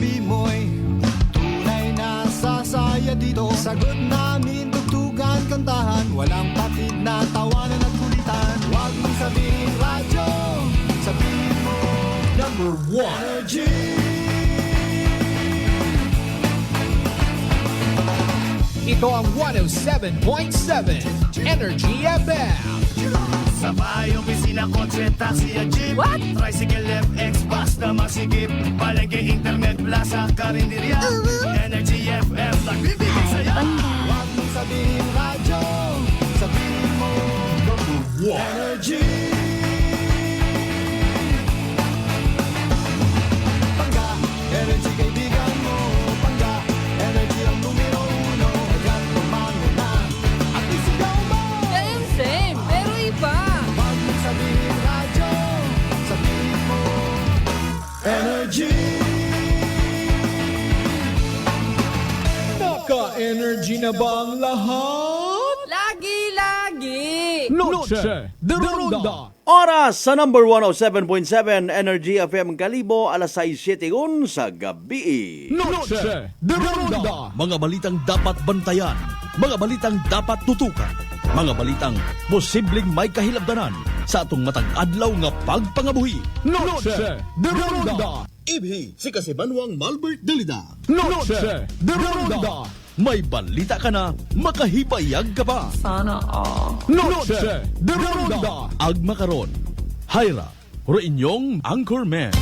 gabi mo'y tunay na sasaya dito. Sagot namin, tugtugan, kantahan, walang patid na tawanan at kulitan. Huwag mong sabihin radyo, sabihin mo number one energy. Ito ang 107.7 Energy FM. Sa bahay, opisina, kotse, taxi at jeep. What? Tricycle, FX, bus na masigip. Palengke, internet, plaza, karinderya. Energy FM, nagbibigay sa'yo. Huwag mong sabihin radyo, sabihin mo number one energy. Pangga, energy kaibigan mo. Pangga, energy ang numero uno. Agad tumano na at isigaw mo. Same, pero iba. Huwag mong sabihin radyo, sabihin mo energy. Naka-energy na ba ang lahat? Lagi-lagi. Noche de Ronda. Oras sa number 107.7 Energy FM Kalibo, alas 6:07 sa gabi. Noche de Ronda. Mga balitang dapat bantayan, mga balitang dapat tutukan, mga balitang posibleng may kahilabdanan sa atong matag adlaw nga pagpangabuhi. Noche de Ronda. Ibhi si Kasibanwang Malbert Dalida. Noche de Ronda. May balita ka na, makahibayag ka pa. Sana all. Noche de Ronda. Agma karon, Hyra, Reinyong Anchorman.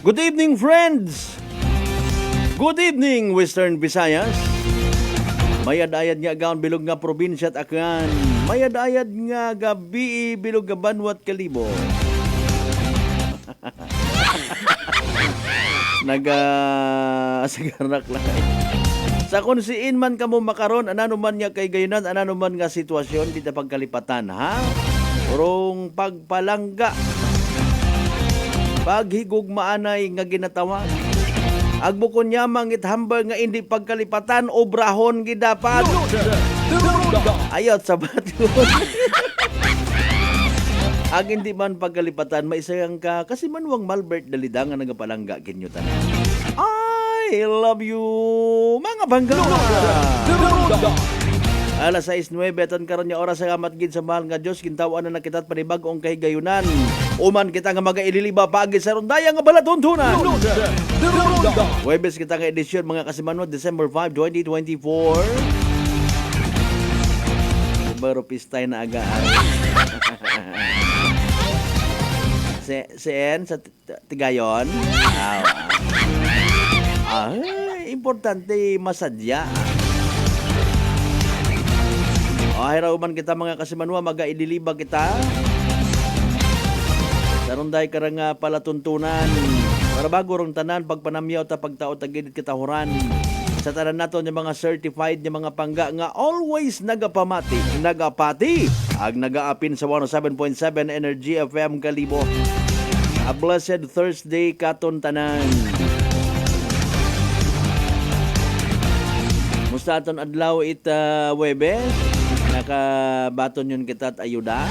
Good evening, friends! Good evening, Western Visayas. Mayad-ayad nga gaon bilog nga probinsya at akan. Mayad-ayad nga gabi bilog nga Banwat Kalibo. Sagarak lang. Sa kung siin man kamo makaron, anano man nga kay gayunan, anano man nga sitwasyon, kita pagkalipatan, ha? Urong pagpalangga. Paghigog maanay nga ginatawag. Agbukon yamang ithambal nga hindi pagkalipatan, obrahon gidapat. Ayot sa batyon. Ag hindi man pagkalipatan, maisayang ka, kasi manwang Malbert Dalida nga nagapalangga kinyo tanan. I love you, mga bangga. Alas 6:09 tan karon nga oras sa amat gid sa mahal nga Dios, kintawan na nakitat panibag-ong kahigayunan. Uman kita nga magaililiba paagi sa rondaya nga balatuntunan. Huwebes kita nga edisyon mga kasimanod, December 5, 2024. Baro pistay na agaan. Sen sa Tigayon. Importante masadya. Hiraw man kita mga kasimanwa, magaidiliba kita. Sarunday ka nga palatuntunan. Para bago rong tanan, pagpanamyaw ta pagtao tagidit kita huran. Sa tanan nato ng mga certified ng mga pangga nga always nagapati. Ag nagaapin sa 107.7 Energy FM Kalibo. A blessed Thursday katon tanan. Musta aton adlaw ita Huwebes? Nakabaton yun kita at ayuda.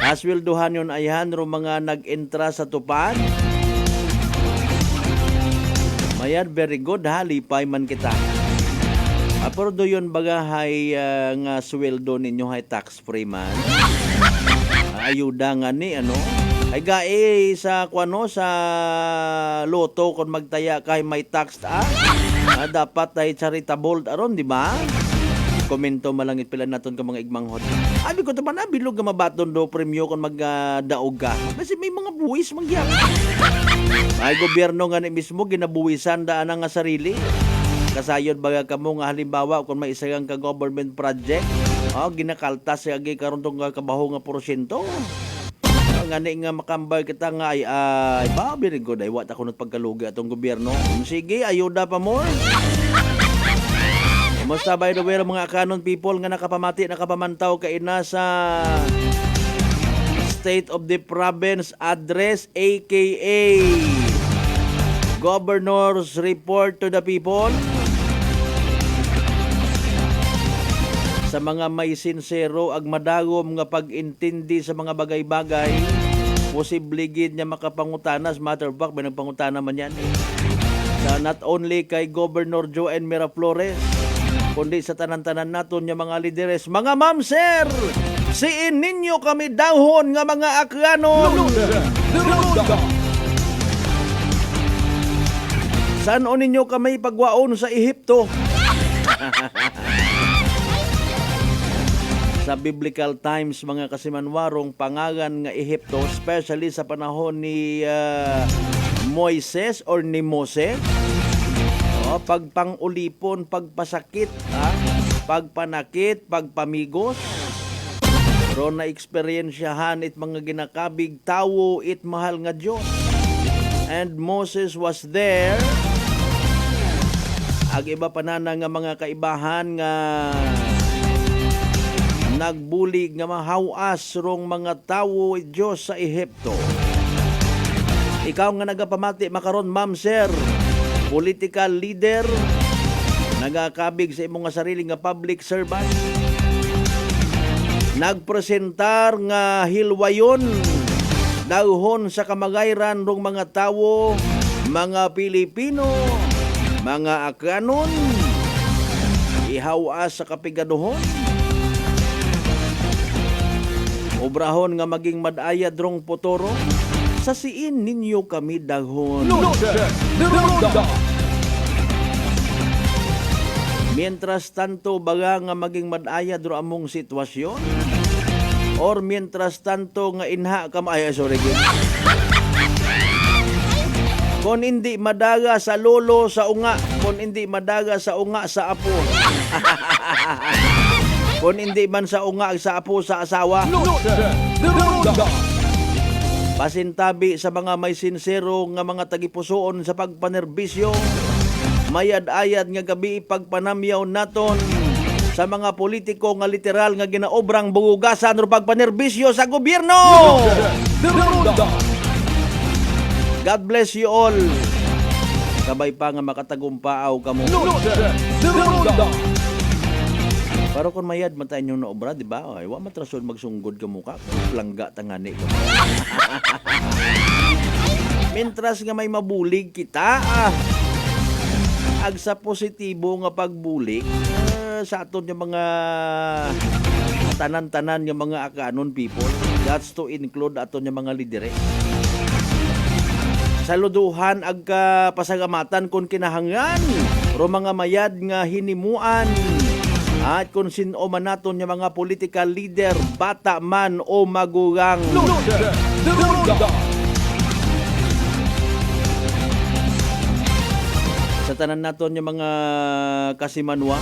Aswilduhan yun ayhan ro mga nag-entra sa tupad. Mayad, very good ha, lipay man kita. Pero do yun bagahay nga sweldo ninyo hay tax free man. Ayuda nga ni ano. Ay gae sa kwano sa loto kung magtaya kay may tax dapat ay charitable aron, di ba? komento malangit pila naton ka mga igmanghod. Abi ko taman na bilog nga mabaton do premyo kon magdaog ka. Kasi may mga buwis mangyap. Ay gobyerno nga ni mismo ginabuwisan daan nga sarili. Kasayod baga kamo nga halimbawa kung may isa ka government project, ginakaltas sa agi karon tong kabaho nga porsyento. Ngani nga makambay kita nga ay ba very good ay wat ako pagkalugi atong gobyerno. Sige, ayuda pa more. Kumusta by the way mga kanon people nga nakapamantaw kay nasa State of the Province Address aka Governor's Report to the People. Sa mga may sincero ag madagom nga pag-intindi sa mga bagay-bagay, posible gid niya makapangutanas. Matter of fact, may nagpangutana man yan Sa not only kay Governor Joanne Miraflores, kundi sa tanan-tanan naton nga mga lideres. Mga ma'am, sir, siin ninyo kami dahon nga mga aklanon. Saan o ninyo kami pagwaon sa Ehipto? Sa biblical times, mga kasimanwarong pangalan nga Ehipto, especially sa panahon ni Moises or ni Moses, pagpangulipon, pagpasakit, pagpanakit, pagpamigos, ron na eksperyensyahan it mga ginakabig tawo it mahal nga Diyos. And Moses was there. Ag iba pa na nga mga kaibahan nga nagbulig nga mahawas rong mga tawo Diyos sa Ehipto. Ikaw nga nagapamati makaron, ma'am, sir, political leader, nagakabig sa imong nga sarili nga public servant, nagpresentar nga hilwayon dahon sa kamagayran rong mga tawo, mga Pilipino, mga Aklanon, ihawas sa kapigaduhon, obrahon nga maging madayad rong potoro, sa siin ninyo kami dahon. Mientras tanto baga nga maging madayad ro among sitwasyon, or mientras tanto nga inha kam sorry. Kung hindi madaga sa lolo sa unga, kung hindi madaga sa unga sa apo. Kung hindi man sa unga sa apo sa asawa. Pasintabi sa mga may sincero nga mga tagipusoon sa pagpanerbisyo, mayad-ayad nga gabi pagpanamyaw naton sa mga politiko nga literal nga ginaobrang bugugasan o pagpanerbisyo sa gobyerno. God bless you all. Kabay pa nga makatagumpaaw kamo. Pero kung mayad man tayo na obra, di ba? Ay, wa matrason magsunggod ka mukha. Langga tangani ka. Mintras nga may mabulig kita, ag sa positibo nga pagbulig, sa aton yung mga tanan-tanan yung mga akanon people, that's to include aton yung mga lidere. Saluduhan ag pasagamatan kung kinahangan, ro mga mayad nga hinimuan, at kung sino man naton yung mga political leader, bata man o magugang. Sa tanan naton yung mga kasimanwa,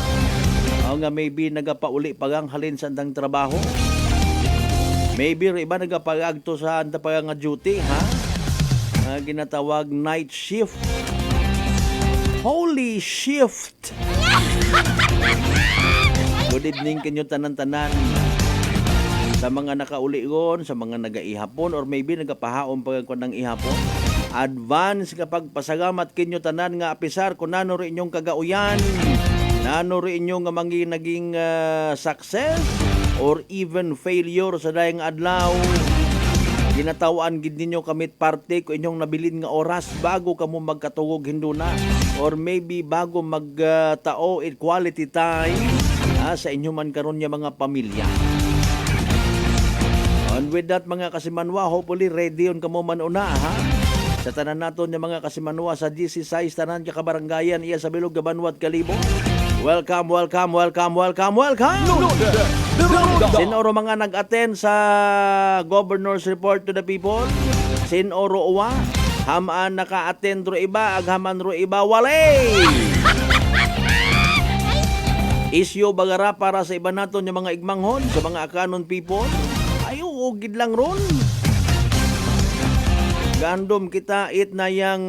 nga maybe nagapauli pagang halin sa andang trabaho. Maybe iba nagapagagto sa anda pa nga duty, ginatawag night shift. Holy shift! Good evening kanyo tanan-tanan. Sa mga nakauligon, sa mga nagaihapon, or maybe nagapahaon pagkakon ng ihapon. Advance kapag pasagamat kinyo tanan nga apisar kung nano rin inyong kagauyan, nano rin inyong nga naging success or even failure sa dayang adlaw. Ginatawaan gid ninyo kamit parte ko inyong nabilin nga oras bago kamo magkatugog hinduna, or maybe bago magtao quality time sa inyo man karon nga mga pamilya. And with that mga kasimanwa, hopefully ready on kamo man una sa tanan naton nga mga kasimanwa sa GC size tanan ka kabarangayan iya sa Bilog Gabanwat Kalibo. Welcome, welcome, welcome, welcome, welcome. Sinoro mga nag-attend sa Governor's Report to the People? Sinoro uwa? Hamaan naka-attend ro iba, aghaman ro iba, walay! Isyo bagara para sa iba naton yung mga igmanghon, sa mga akanon people? Ay, ugid lang ron. Gandom kita it na yung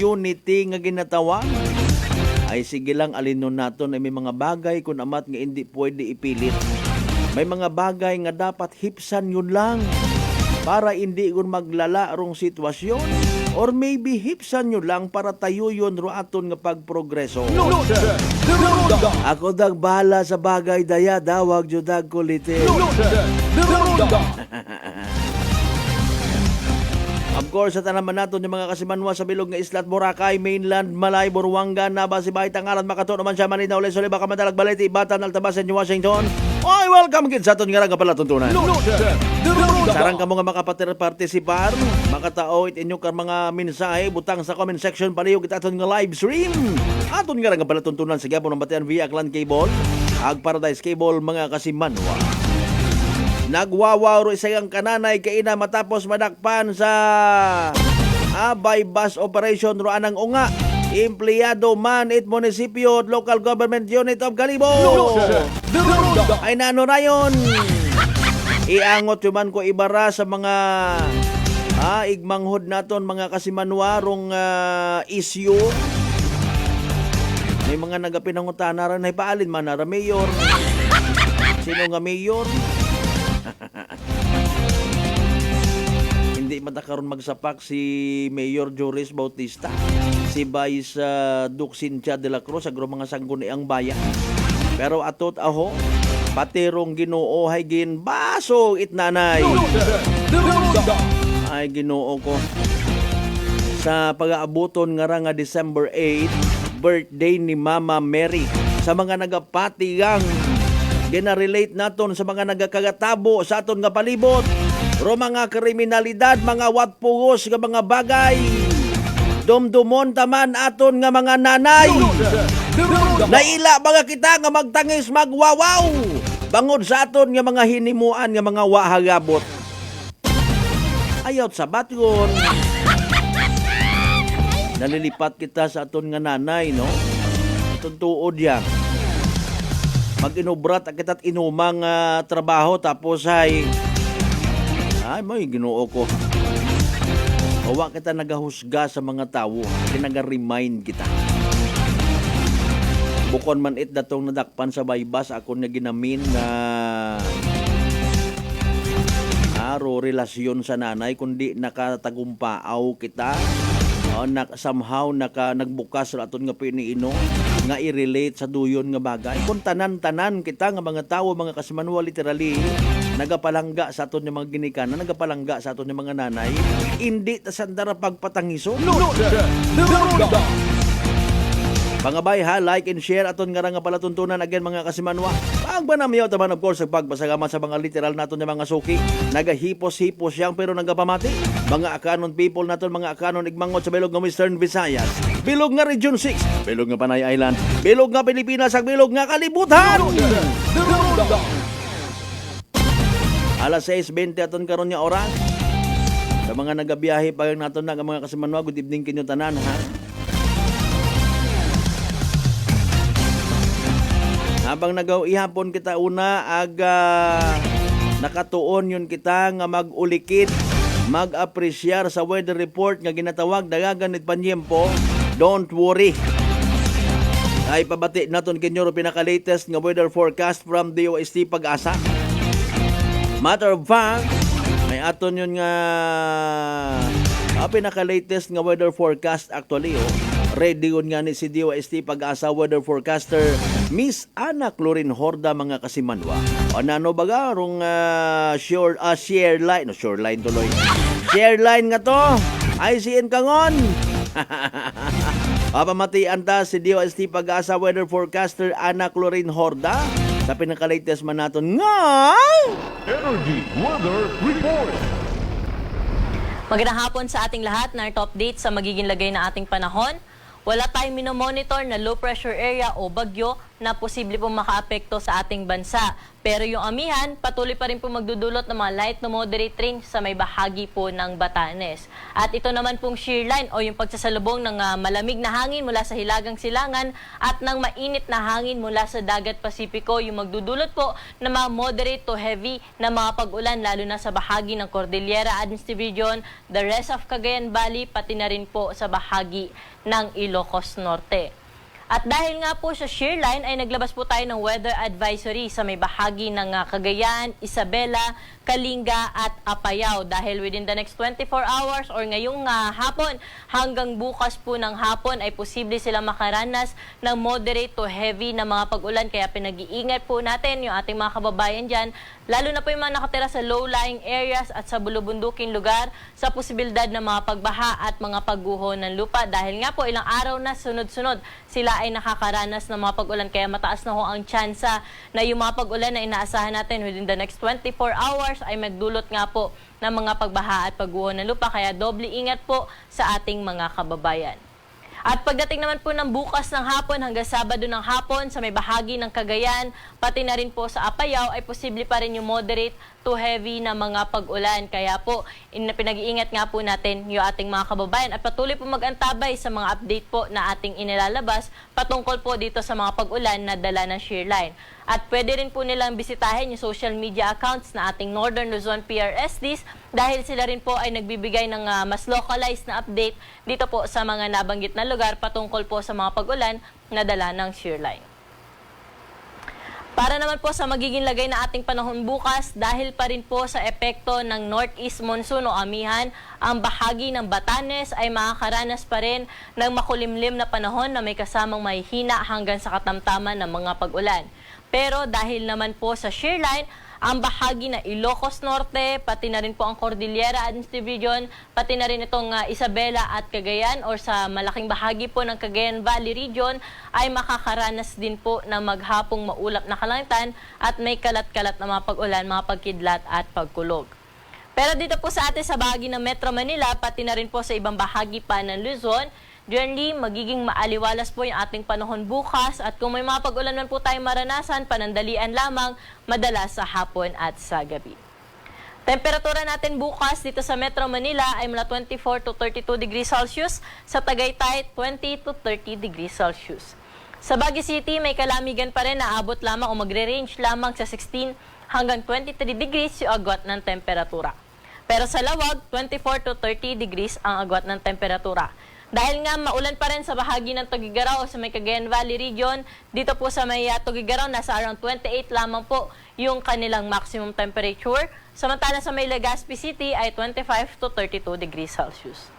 unity nga ginatawag. Ay sige lang alinon naton ay may mga bagay kung amat nga hindi pwede ipilit. May mga bagay nga dapat hipsan yun lang para hindi yun maglala rong sitwasyon or maybe hipsan yun lang para tayo yun ro aton nga pagprogreso. Ako dag bahala sa bagay daya dawag judag kulite. Of course, sa tanaman nato yung mga kasimanwa sa bilog nga islat Boracay, Mainland, Malay, Buruanga, Naba, Sibay, Tangaran, Makato, naman siya, Manila, Uli, Suli, Baka, Madalag, Balete, Batan, Altabas, New Washington. Oy, welcome kids sa aton nga nga pala tuntunan. Sarang ka mo nga makapartisipar, makatao it inyo ka mga mensahe, butang sa comment section, palihog it aton nga live stream. Aton nga pala tuntunan sa Gapon ng Batian via Clan Cable, Ag Paradise Cable, mga kasimanwa. Nagwawaw ro isang kananay kaina matapos madakpan sa bypass operation ro anang unga. Empleyado man it munisipyo local government unit of Galibo. Ay nano rayon. Iangot yuman ko ibara sa mga igmanghod naton mga kasimanwarong issue. May mga nagapinangutana ran ay paalin man na mayor. Sino nga mayor? Hindi matakaroon magsapak si Mayor Joris Bautista, si Vice Duke Cynthia de la Cruz, agro mga sangguniang bayan. Pero atot aho, patirong Ginoo hay gin baso itnanay. Ay Ginoo ko. Sa pag-aabuton nga December 8, birthday ni Mama Mary. Sa mga nagapatigang gina-relate naton sa mga nagakagatabo sa aton nga palibot. Ro mga kriminalidad, mga watpugos nga mga bagay. Dumdumon taman aton nga mga nanay. Naila mga kita nga magtangis magwawaw. Bangod sa aton nga mga hinimuan nga mga wahagabot. Ayot sa batyon. Nalilipat kita sa aton nga nanay, no? Tuntuod yan. Mag-inubrat kita't inumang trabaho tapos ay may Ginoo ko. Huwag kita nagahusga sa mga tao, kinaga-remind kita. Bukon man it datong nadakpan sa baybas ako na ginamin na relasyon sa nanay kundi nakatagumpaaw kita. Somehow nagbukas sa aton nga piniino nga i-relate sa duyon nga bagay. Kung tanan-tanan kita nga mga tao, mga kasimanwa literally, nagapalangga sa aton nga mga ginikanan, nagapalangga sa aton nga mga nanay, hindi tasandara pagpatangiso. Pangabay ha, like and share aton nga palatuntunan again mga kasimanwa. Pagbanamyaw taman of course pagpasagaman sa mga literal naton nga mga suki. Nagahipos-hipos yang pero nagapamati. Mga akanon people naton, mga akanon igmangot sa bilog nga Western Visayas, bilog nga Region 6, bilog nga Panay Island, bilog nga Pilipinas, ag bilog nga kalibutan. Alas 6:20 aton karon nga oras. Sa mga nagabiyahe pa naton nga mga kasimanwa, good evening kinyo tanan ha. Habang nagaw ihapon kita una nakatuon yun kita nga mag-ulikit, mag-apresyar sa weather report nga ginatawag dagagan it panyempo. Don't worry. Ay pabati naton kinyo pinaka-latest nga weather forecast from DOST Pag-asa. Matter of fact, may aton yun nga pinaka-latest nga weather forecast actually ready yun nga ni si DOST Pag-asa weather forecaster Miss Ana Clorin Horda mga kasimanwa. O nano baga rong share line tuloy. Share line nga to. ICN kangon. Papamatian ta si DOST Pag-asa weather forecaster Ana Clorin Horda sa pinaka-latest man naton nga Energy Weather Report. Magandang hapon sa ating lahat na top update sa magiging lagay na ating panahon. wala tayong minomonitor na low pressure area o bagyo na posible pong makaapekto sa ating bansa. Pero yung amihan, patuloy pa rin po magdudulot ng mga light to moderate rain sa may bahagi po ng Batanes. At ito naman pong shear line o yung pagsasalubong ng malamig na hangin mula sa hilagang silangan at ng mainit na hangin mula sa dagat Pasipiko, yung magdudulot po ng mga moderate to heavy na mga pag-ulan lalo na sa bahagi ng Cordillera Administrative Region, the rest of Cagayan Valley, pati na rin po sa bahagi ng Ilocos Norte. At dahil nga po sa shear line ay naglabas po tayo ng weather advisory sa may bahagi ng Cagayan, Isabela, Kalinga at Apayao dahil within the next 24 hours or ngayong hapon hanggang bukas po ng hapon ay posible silang makaranas ng moderate to heavy na mga pag-ulan kaya pinag-iingat po natin yung ating mga kababayan dyan lalo na po yung mga nakatira sa low-lying areas at sa bulubunduking lugar sa posibilidad ng mga pagbaha at mga pagguho ng lupa dahil nga po ilang araw na sunod-sunod sila ay nakakaranas ng mga pag-ulan kaya mataas na ho ang tsansa na yung mga pag-ulan na inaasahan natin within the next 24 hours ay magdulot nga po ng mga pagbaha at pagguho ng lupa kaya doble ingat po sa ating mga kababayan. At pagdating naman po ng bukas ng hapon hanggang Sabado ng hapon sa may bahagi ng Cagayan, pati na rin po sa Apayao ay posible pa rin yung moderate to heavy na mga pag-ulan. Kaya po, pinag-iingat nga po natin yung ating mga kababayan at patuloy po mag-antabay sa mga update po na ating inilalabas patungkol po dito sa mga pag-ulan na dala ng shear line. At pwede rin po nilang bisitahin yung social media accounts na ating Northern Luzon PRSDs dahil sila rin po ay nagbibigay ng mas localized na update dito po sa mga nabanggit na lugar patungkol po sa mga pag-ulan na dala ng shear line. Para naman po sa magiging lagay na ating panahon bukas, dahil pa rin po sa epekto ng northeast monsoon o amihan, ang bahagi ng Batanes ay makakaranas pa rin ng makulimlim na panahon na may kasamang mahihina hanggang sa katamtaman ng mga pag-ulan. Pero dahil naman po sa shear line, ang bahagi na Ilocos Norte, pati na rin po ang Cordillera Administrative Region, pati na rin itong Isabela at Cagayan or sa malaking bahagi po ng Cagayan Valley Region ay makakaranas din po ng maghapong maulap na kalangitan at may kalat-kalat na mga pag-ulan, mga pagkidlat at pagkulog. Pero dito po sa atin sa bahagi ng Metro Manila, pati na rin po sa ibang bahagi pa ng Luzon, generally, magiging maaliwalas po yung ating panahon bukas at kung may mga pag-ulan man po tayong maranasan, panandalian lamang, madalas sa hapon at sa gabi. Temperatura natin bukas dito sa Metro Manila ay mula 24 to 32 degrees Celsius, sa Tagaytay 20 to 30 degrees Celsius. Sa Baguio City, may kalamigan pa rin na abot lamang o magre-range lamang sa 16 hanggang 23 degrees yung agwat ng temperatura. Pero sa Lawag, 24 to 30 degrees ang agwat ng temperatura. Dahil nga maulan pa rin sa bahagi ng Tuguegarao o sa may Cagayan Valley Region, dito po sa may Tuguegarao, nasa around 28 lamang po yung kanilang maximum temperature. Samantala sa may Legazpi City ay 25 to 32 degrees Celsius.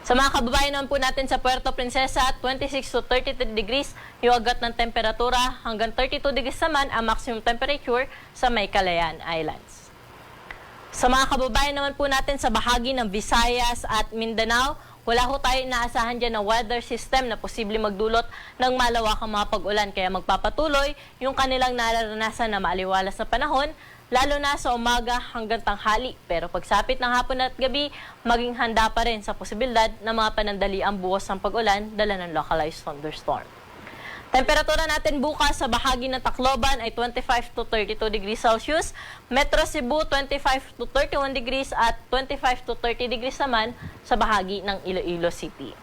Sa mga kababayan naman po natin sa Puerto Princesa, 26 to 33 degrees yung agad ng temperatura, hanggang 32 degrees naman ang maximum temperature sa may Calayan Islands. Sa mga kababayan naman po natin sa bahagi ng Visayas at Mindanao, wala ho tayo inaasahan dyan na weather system na posible magdulot ng malawakang mga pag-ulan. Kaya magpapatuloy yung kanilang nararanasan na maaliwalas na panahon, lalo na sa umaga hanggang tanghali. Pero pagsapit ng hapon at gabi, maging handa pa rin sa posibilidad na mga panandaliang buhos ng pag-ulan dala ng localized thunderstorm. Temperatura natin bukas sa bahagi ng Tacloban ay 25 to 32 degrees Celsius, Metro Cebu 25 to 31 degrees at 25 to 30 degrees naman sa bahagi ng Iloilo City.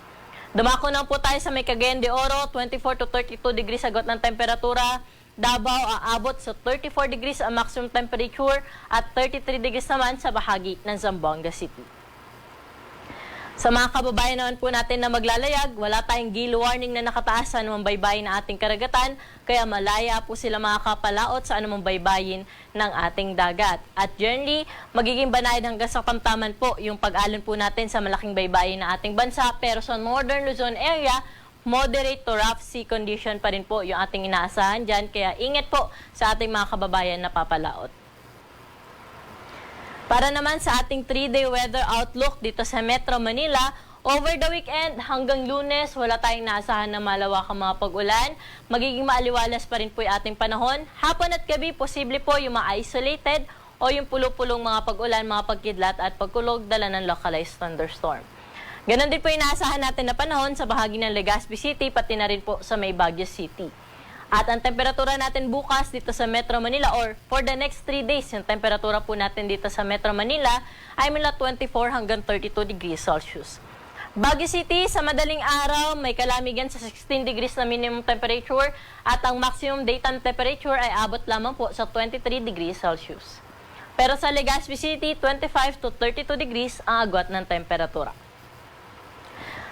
Dumako na po tayo sa may Cagayan de Oro, 24 to 32 degrees agad ng temperatura, Davao aabot sa 34 degrees ang maximum temperature at 33 degrees naman sa bahagi ng Zamboanga City. Sa mga kababayan naman po natin na maglalayag, wala tayong gale warning na nakataas sa anumang baybayin ng ating karagatan, kaya malaya po sila makakapalaot sa anumang baybayin ng ating dagat. At generally, magiging banayad hanggang sa tamtaman po yung pag-alon po natin sa malaking baybayin ng ating bansa, pero sa Northern Luzon area, moderate to rough sea condition pa rin po yung ating inaasahan dyan, kaya ingat po sa ating mga kababayan na papalaot. Para naman sa ating 3-day weather outlook dito sa Metro Manila, over the weekend hanggang Lunes, wala tayong naasahan na malawakang mga pag-ulan. Magiging maaliwalas pa rin po yung ating panahon. Hapon at gabi, posible po yung mga isolated o yung pulo-pulong mga pag-ulan, mga pagkidlat at pagkulog dala ng localized thunderstorm. Ganon din po inaasahan natin na panahon sa bahagi ng Legazpi City, pati na rin po sa may Baguio City. At ang temperatura natin bukas dito sa Metro Manila or for the next 3 days, yung temperatura po natin dito sa Metro Manila ay mula 24 hanggang 32 degrees Celsius. Baguio City, sa madaling araw, may kalamigan sa 16 degrees na minimum temperature at ang maximum daytime temperature ay abot lamang po sa 23 degrees Celsius. Pero sa Legazpi City, 25 to 32 degrees ang agwat ng temperatura.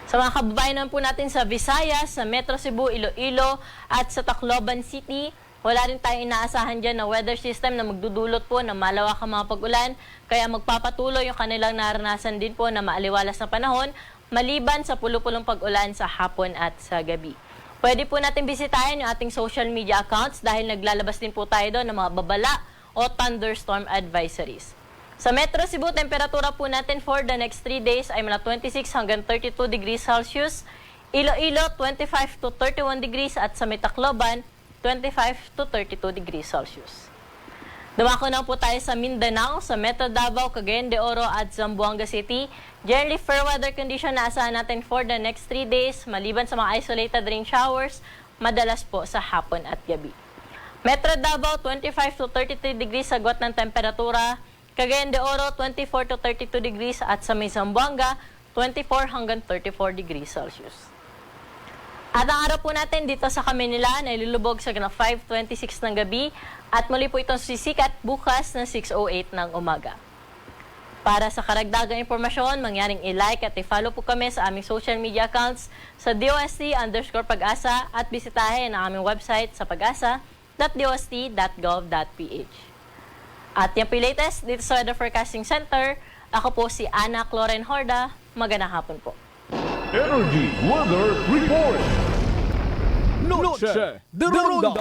Sa mga kababayan naman po natin sa Visayas, sa Metro Cebu, Iloilo at sa Tacloban City, wala rin tayong inaasahan dyan na weather system na magdudulot po ng malawakang mga pag-ulan, kaya magpapatuloy yung kanilang naranasan din po na maaliwalas na panahon, maliban sa pulupulong pag-ulan sa hapon at sa gabi. Pwede po natin bisitahin yung ating social media accounts dahil naglalabas din po tayo doon ng mga babala o thunderstorm advisories. Sa Metro Cebu, temperatura po natin for the next 3 days ay mula 26 hanggang 32 degrees Celsius, Iloilo 25 to 31 degrees at sa Tacloban 25 to 32 degrees Celsius. Dumako na po tayo sa Mindanao, sa Metro Davao, Cagayan de Oro at Zamboanga City. Generally fair weather condition na asahan natin for the next 3 days, maliban sa mga isolated rain showers, madalas po sa hapon at gabi. Metro Davao, 25 to 33 degrees agwat ng temperatura. Cagayan de Oro, 24 to 32 degrees at sa may Zamboanga, 24 hanggang 34 degrees Celsius. At ang araw po natin dito sa Kaminila ay lulubog sa 5:26 ng gabi at muli po itong sisikat bukas na 6:08 ng umaga. Para sa karagdagang impormasyon, mangyaring i-like at i-follow po kami sa aming social media accounts sa DOST_Pag-asa at bisitahin ang aming website sa pag-asa.dost.gov.ph. At yan po yung latest dito sa Weather Forecasting Center. Ako po si Ana Cloren Horda. Magandang hapon po. Energy Weather Report. Noche de Ronda.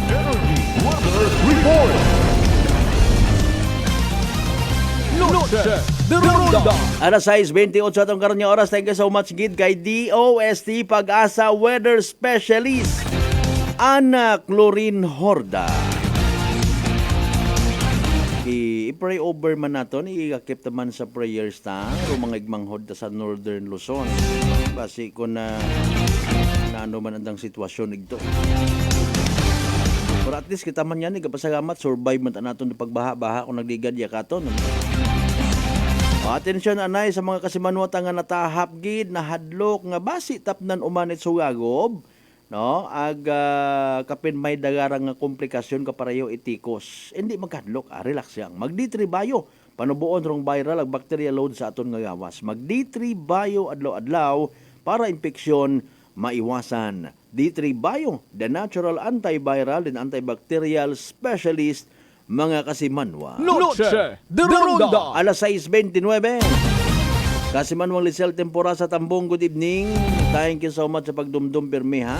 Energy Weather Report. Noche de Ronda. Alas 6:28 atong karon nga oras. Thank you so much gid kay DOST Pag-asa Weather Specialist Ana Cloren Horda. I-pray over man naton, i-akip naman sa prayers ta o mga igmanghod ta sa Northern Luzon. Basi ko na ano man andang sitwasyon igto. Pero at least kita man yan, ikapasagamat, survive man ta naton di pagbaha-baha kung nagligad ya katon. Atensyon anay sa mga kasimanwata nga natahap gid, nahadlok nga basi tapnan umanit sugagob. No, kapin may dagarang nga komplikasyon kaparayo itikos. Hindi magkadlok, relax yang. Mag-D3 Bio, panubuon rong viral ag bacteria load sa aton nga gawas. Mag-D3 Bio adlaw-adlaw para infeksyon maiwasan. D3 Bio, the natural antiviral and antibacterial specialist mga kasimanwa. Noche de Ronda. Alas 6:29. Kasimanwang Lisel Tempora sa Tambong, good evening. Thank you so much sa pagdumdum pirmi ha.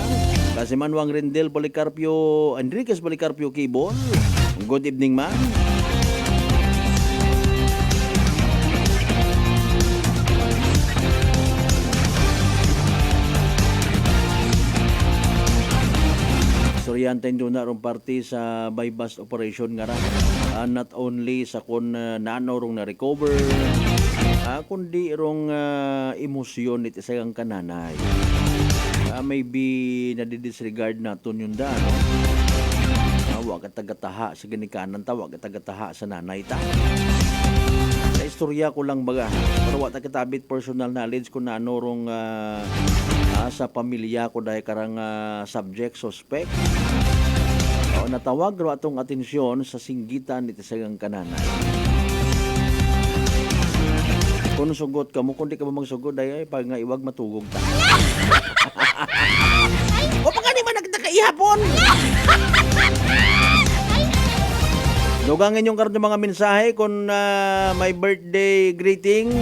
Kasimanwang Rendel Policarpio, Enriquez Policarpio Kibon, good evening man. Suryante doon na rong party sa bypass operation nga ra. Not only sa kun nano rong na-recover, kundi rong emosyon iti sayang kananay. Maybe nadidisregard naton yun da, no? Wag ka tagataha sa ginikanan ta, wag ka tagataha sa nanay ta. Sa istorya ko lang baga, pero wag kitabit personal knowledge ko na ano rong sa pamilya ko dahil karang subject, suspect. Natawag ro atong atensyon sa singgitan iti sayang kananay. Kung sugot ka mo, kung di ka mo magsugod, ay pag nga iwag matugog ta. O pa nga naman nagtakaihapon! Dugangin yung karoon ng mga mensahe kung may birthday greeting,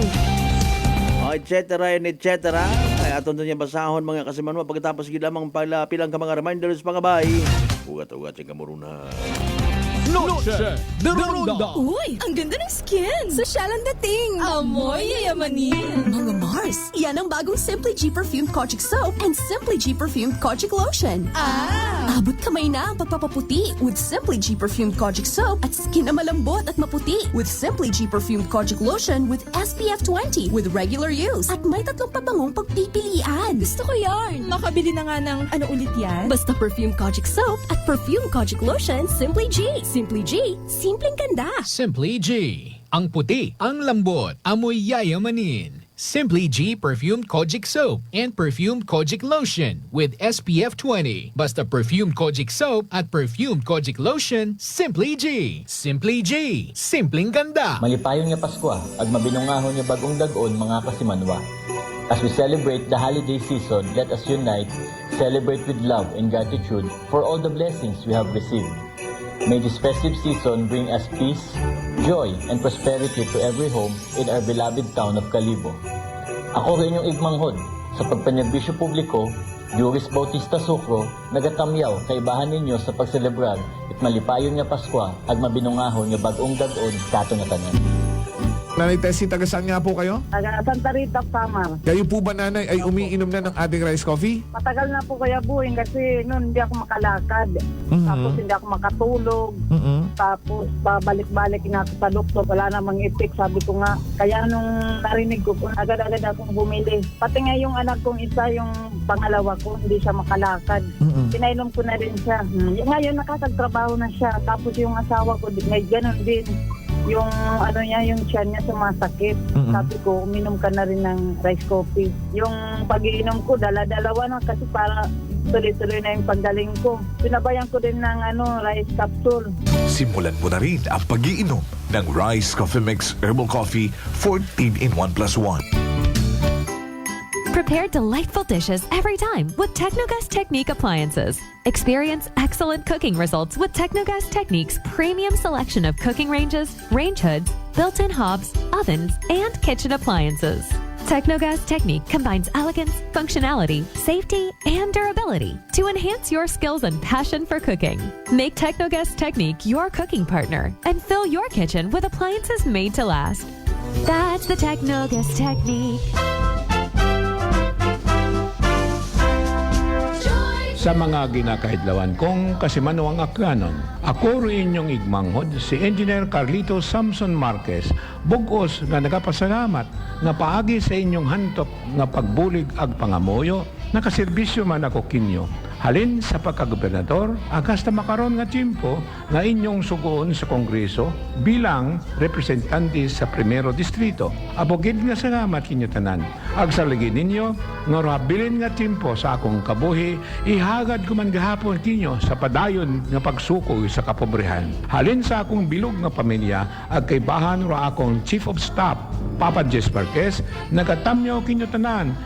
etc. and etc. Ay aton doon yung basahon mga kasimanwa. Pagkatapos lamang pilang ka mga reminders pangabay. Ugat-ugat yung kamuruna. Noche de Ronda. Uy, ang ganda ng skin! Sosyal ang dating! Amoy yayamanin! Mga Mars, yan ang bagong Simply G Perfumed Kojic Soap and Simply G Perfumed Kojic Lotion. Abot kamay na ang pagpapaputi with Simply G Perfumed Kojic Soap at skin na malambot at maputi with Simply G Perfumed Kojic Lotion with SPF 20 with regular use at may 3 pabangong pagpipilian. Gusto ko yarn! Makabili na nga ng ano ulit yan? Basta Perfumed Kojic Soap at Perfumed Kojic Lotion, Simply G. Simply G, simpleng ganda. Simply G. Ang puti, ang lambot, amoy yayamanin. Simply G Perfumed Kojic Soap and Perfumed Kojic Lotion with SPF 20. Basta Perfumed Kojic Soap at Perfumed Kojic Lotion, Simply G. Simply G. Simpleng ganda. Malipayon nga Pasko ag mabinungahon nga bagong dag-on mga kasimanwa. As we celebrate the holiday season, let us unite, celebrate with love and gratitude for all the blessings we have received. May this festive season bring us peace, joy, and prosperity to every home in our beloved town of Calibo. Ako rin yung igmanghod sa pagpanerbisyo publiko, Juris Bautista Sucro, nagatamyaw kaibahan ninyo sa pagselebrar at malipayon nga Pasko ag mabinungahon nga bagong dag-on kato nga tanan. Nanay Tessie, taga saan nga po kayo? Taga Santa Rita, Samar. Kayo po ba, nanay, ay umiinom na ng ating rice coffee? Matagal na po kaya buhin kasi noon hindi ako makalakad. Tapos hindi ako makatulog. Tapos babalik-balik na ako sa doktor. Wala namang effect. Sabi ko nga, kaya nung narinig ko, agad-agad akong bumili. Pati nga yung anak kong isa, yung pangalawa ko, hindi siya makalakad. Pinainom ko na rin siya. Ngayon nakakagtrabaho na siya. Tapos yung asawa ko, may ganun din. Yung ano niya, yung tiyan niya sumasakit. Sabi ko, uminom ka na rin ng rice coffee. Yung pag-iinom ko, dala-dalawa na kasi para tuloy-tuloy na yung paggaling ko. Pinabayan ko din ng rice capsule. Simulan mo na rin ang pag-iinom ng Rice Coffee Mix Herbal Coffee 14 in 1+1. Prepare delightful dishes every time with Technogas Technique appliances. Experience excellent cooking results with Technogas Technique's premium selection of cooking ranges, range hoods, built-in hobs, ovens, and kitchen appliances. Technogas Technique combines elegance, functionality, safety, and durability to enhance your skills and passion for cooking. Make Technogas Technique your cooking partner and fill your kitchen with appliances made to last. That's the Technogas Technique. Sa mga ginakahidlawan kong kasimanuang akyanon, ako rin inyong igmanghod si Engineer Carlito Samson Marquez, bugos nga nagapasalamat nga paagi sa inyong hantop nga pagbulig ag pangamoyo, nakaserbisyo man ako kinyo. Halin sa pagkagobernador, agasta makaron nga tiyempo nga inyong sugoon sa Kongreso bilang representante sa Primero Distrito. Abogid nga salamat kinyo tanan. Agsalagi ninyo, nga rabilin nga tiyempo sa akong kabuhi, ihagad ko man gahapon kinyo sa padayon nga pagsukoy sa kapobrehan. Halin sa akong bilog nga pamilya, agkaibahan ra akong Chief of Staff, Papa Jess Marquez, nagatamyaw kinyo tanan.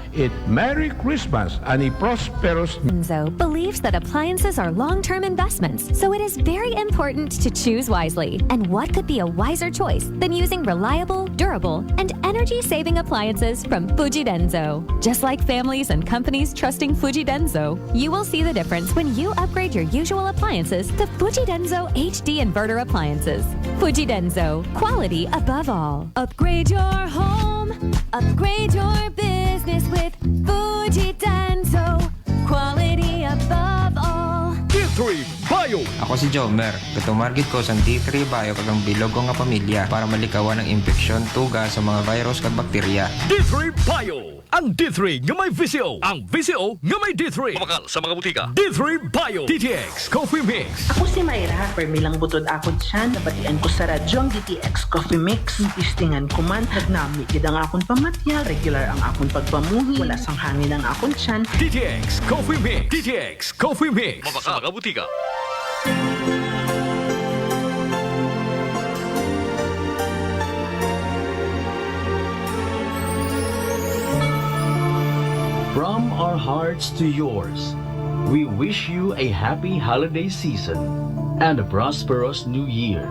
Merry Christmas and a prosperous Denso believes that appliances are long-term investments, so it is very important to choose wisely. And what could be a wiser choice than using reliable, durable, and energy-saving appliances from Fuji Denso? Just like families and companies trusting Fuji Denso, you will see the difference when you upgrade your usual appliances to Fuji Denso HD inverter appliances. Fuji Denso, quality above all. Upgrade your home, upgrade your business with Fuji Denso, quality above all. D3 Bio. Ako si Jomer. Katumargit ko sa D3 Bio kagang bilog ko nga pamilya para malikawan ng infeksyon, tuga sa mga virus kag bakterya. D3 Bio. Ang D3 nga may VCO. Ang VCO nga may D3. Mabakal sa mga butika. D3 Bio. DTX Coffee Mix. Ako si Mayra. Permilang butod ako siya. Nabatian ko sa radyo ang DTX Coffee Mix. Istingan ko man. Nagnami gid ang akong pamatyal. Regular ang akong pagpamuhi. Wala sang hangin ang akong tiyan. DTX Coffee Mix. DTX Coffee Mix. Mabakal sa mga butika. From our hearts to yours, we wish you a happy holiday season and a prosperous new year.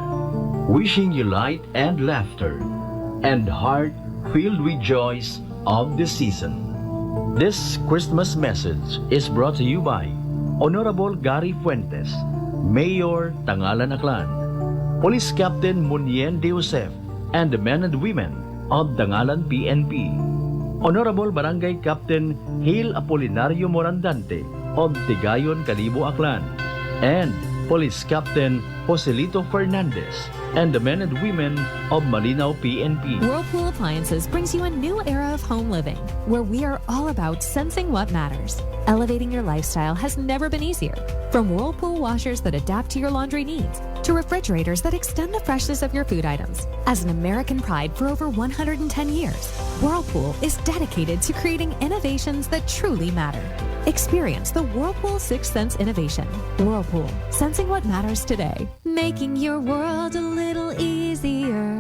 Wishing you light and laughter and heart filled with joys of the season. This Christmas message is brought to you by Honorable Gary Fuentes, Mayor Tangalan Aklan, Police Captain Munien De Josef, and the men and women of Dangalan PNP. Honorable Barangay Captain Hale Apolinario Morandante of Tigayon, Calibo, Aklan, and Police Captain Joselito Fernandez, and the men and women of Malinaw PNP. Whirlpool Appliances brings you a new era of home living, where we are all about sensing what matters. Elevating your lifestyle has never been easier. From Whirlpool washers that adapt to your laundry needs, to refrigerators that extend the freshness of your food items. As an American pride for over 110 years, Whirlpool is dedicated to creating innovations that truly matter. Experience the Whirlpool Sixth Sense innovation. Whirlpool, sensing what matters today. Making your world a little easier.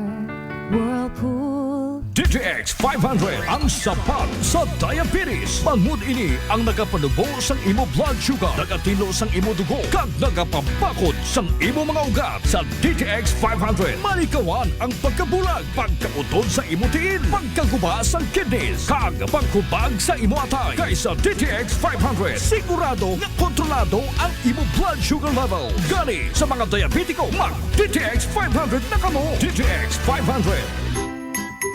Whirlpool. DTX 500 ang sapat sa diabetes. Bangod ini ang nagapanubo sang imo blood sugar, nagatilo sang imo dugo, kag nagapapakod sang imo mga ugat. Sa DTX 500, malikawan ang pagkabulag, pagkautod sa imo tiil, pagkaguba sang kidneys, kag pagkubag sa imo atay. Kaysa DTX 500, sigurado nga kontrolado ang imo blood sugar level. Gani sa mga diabetiko, mag DTX 500 na kamo. DTX 500.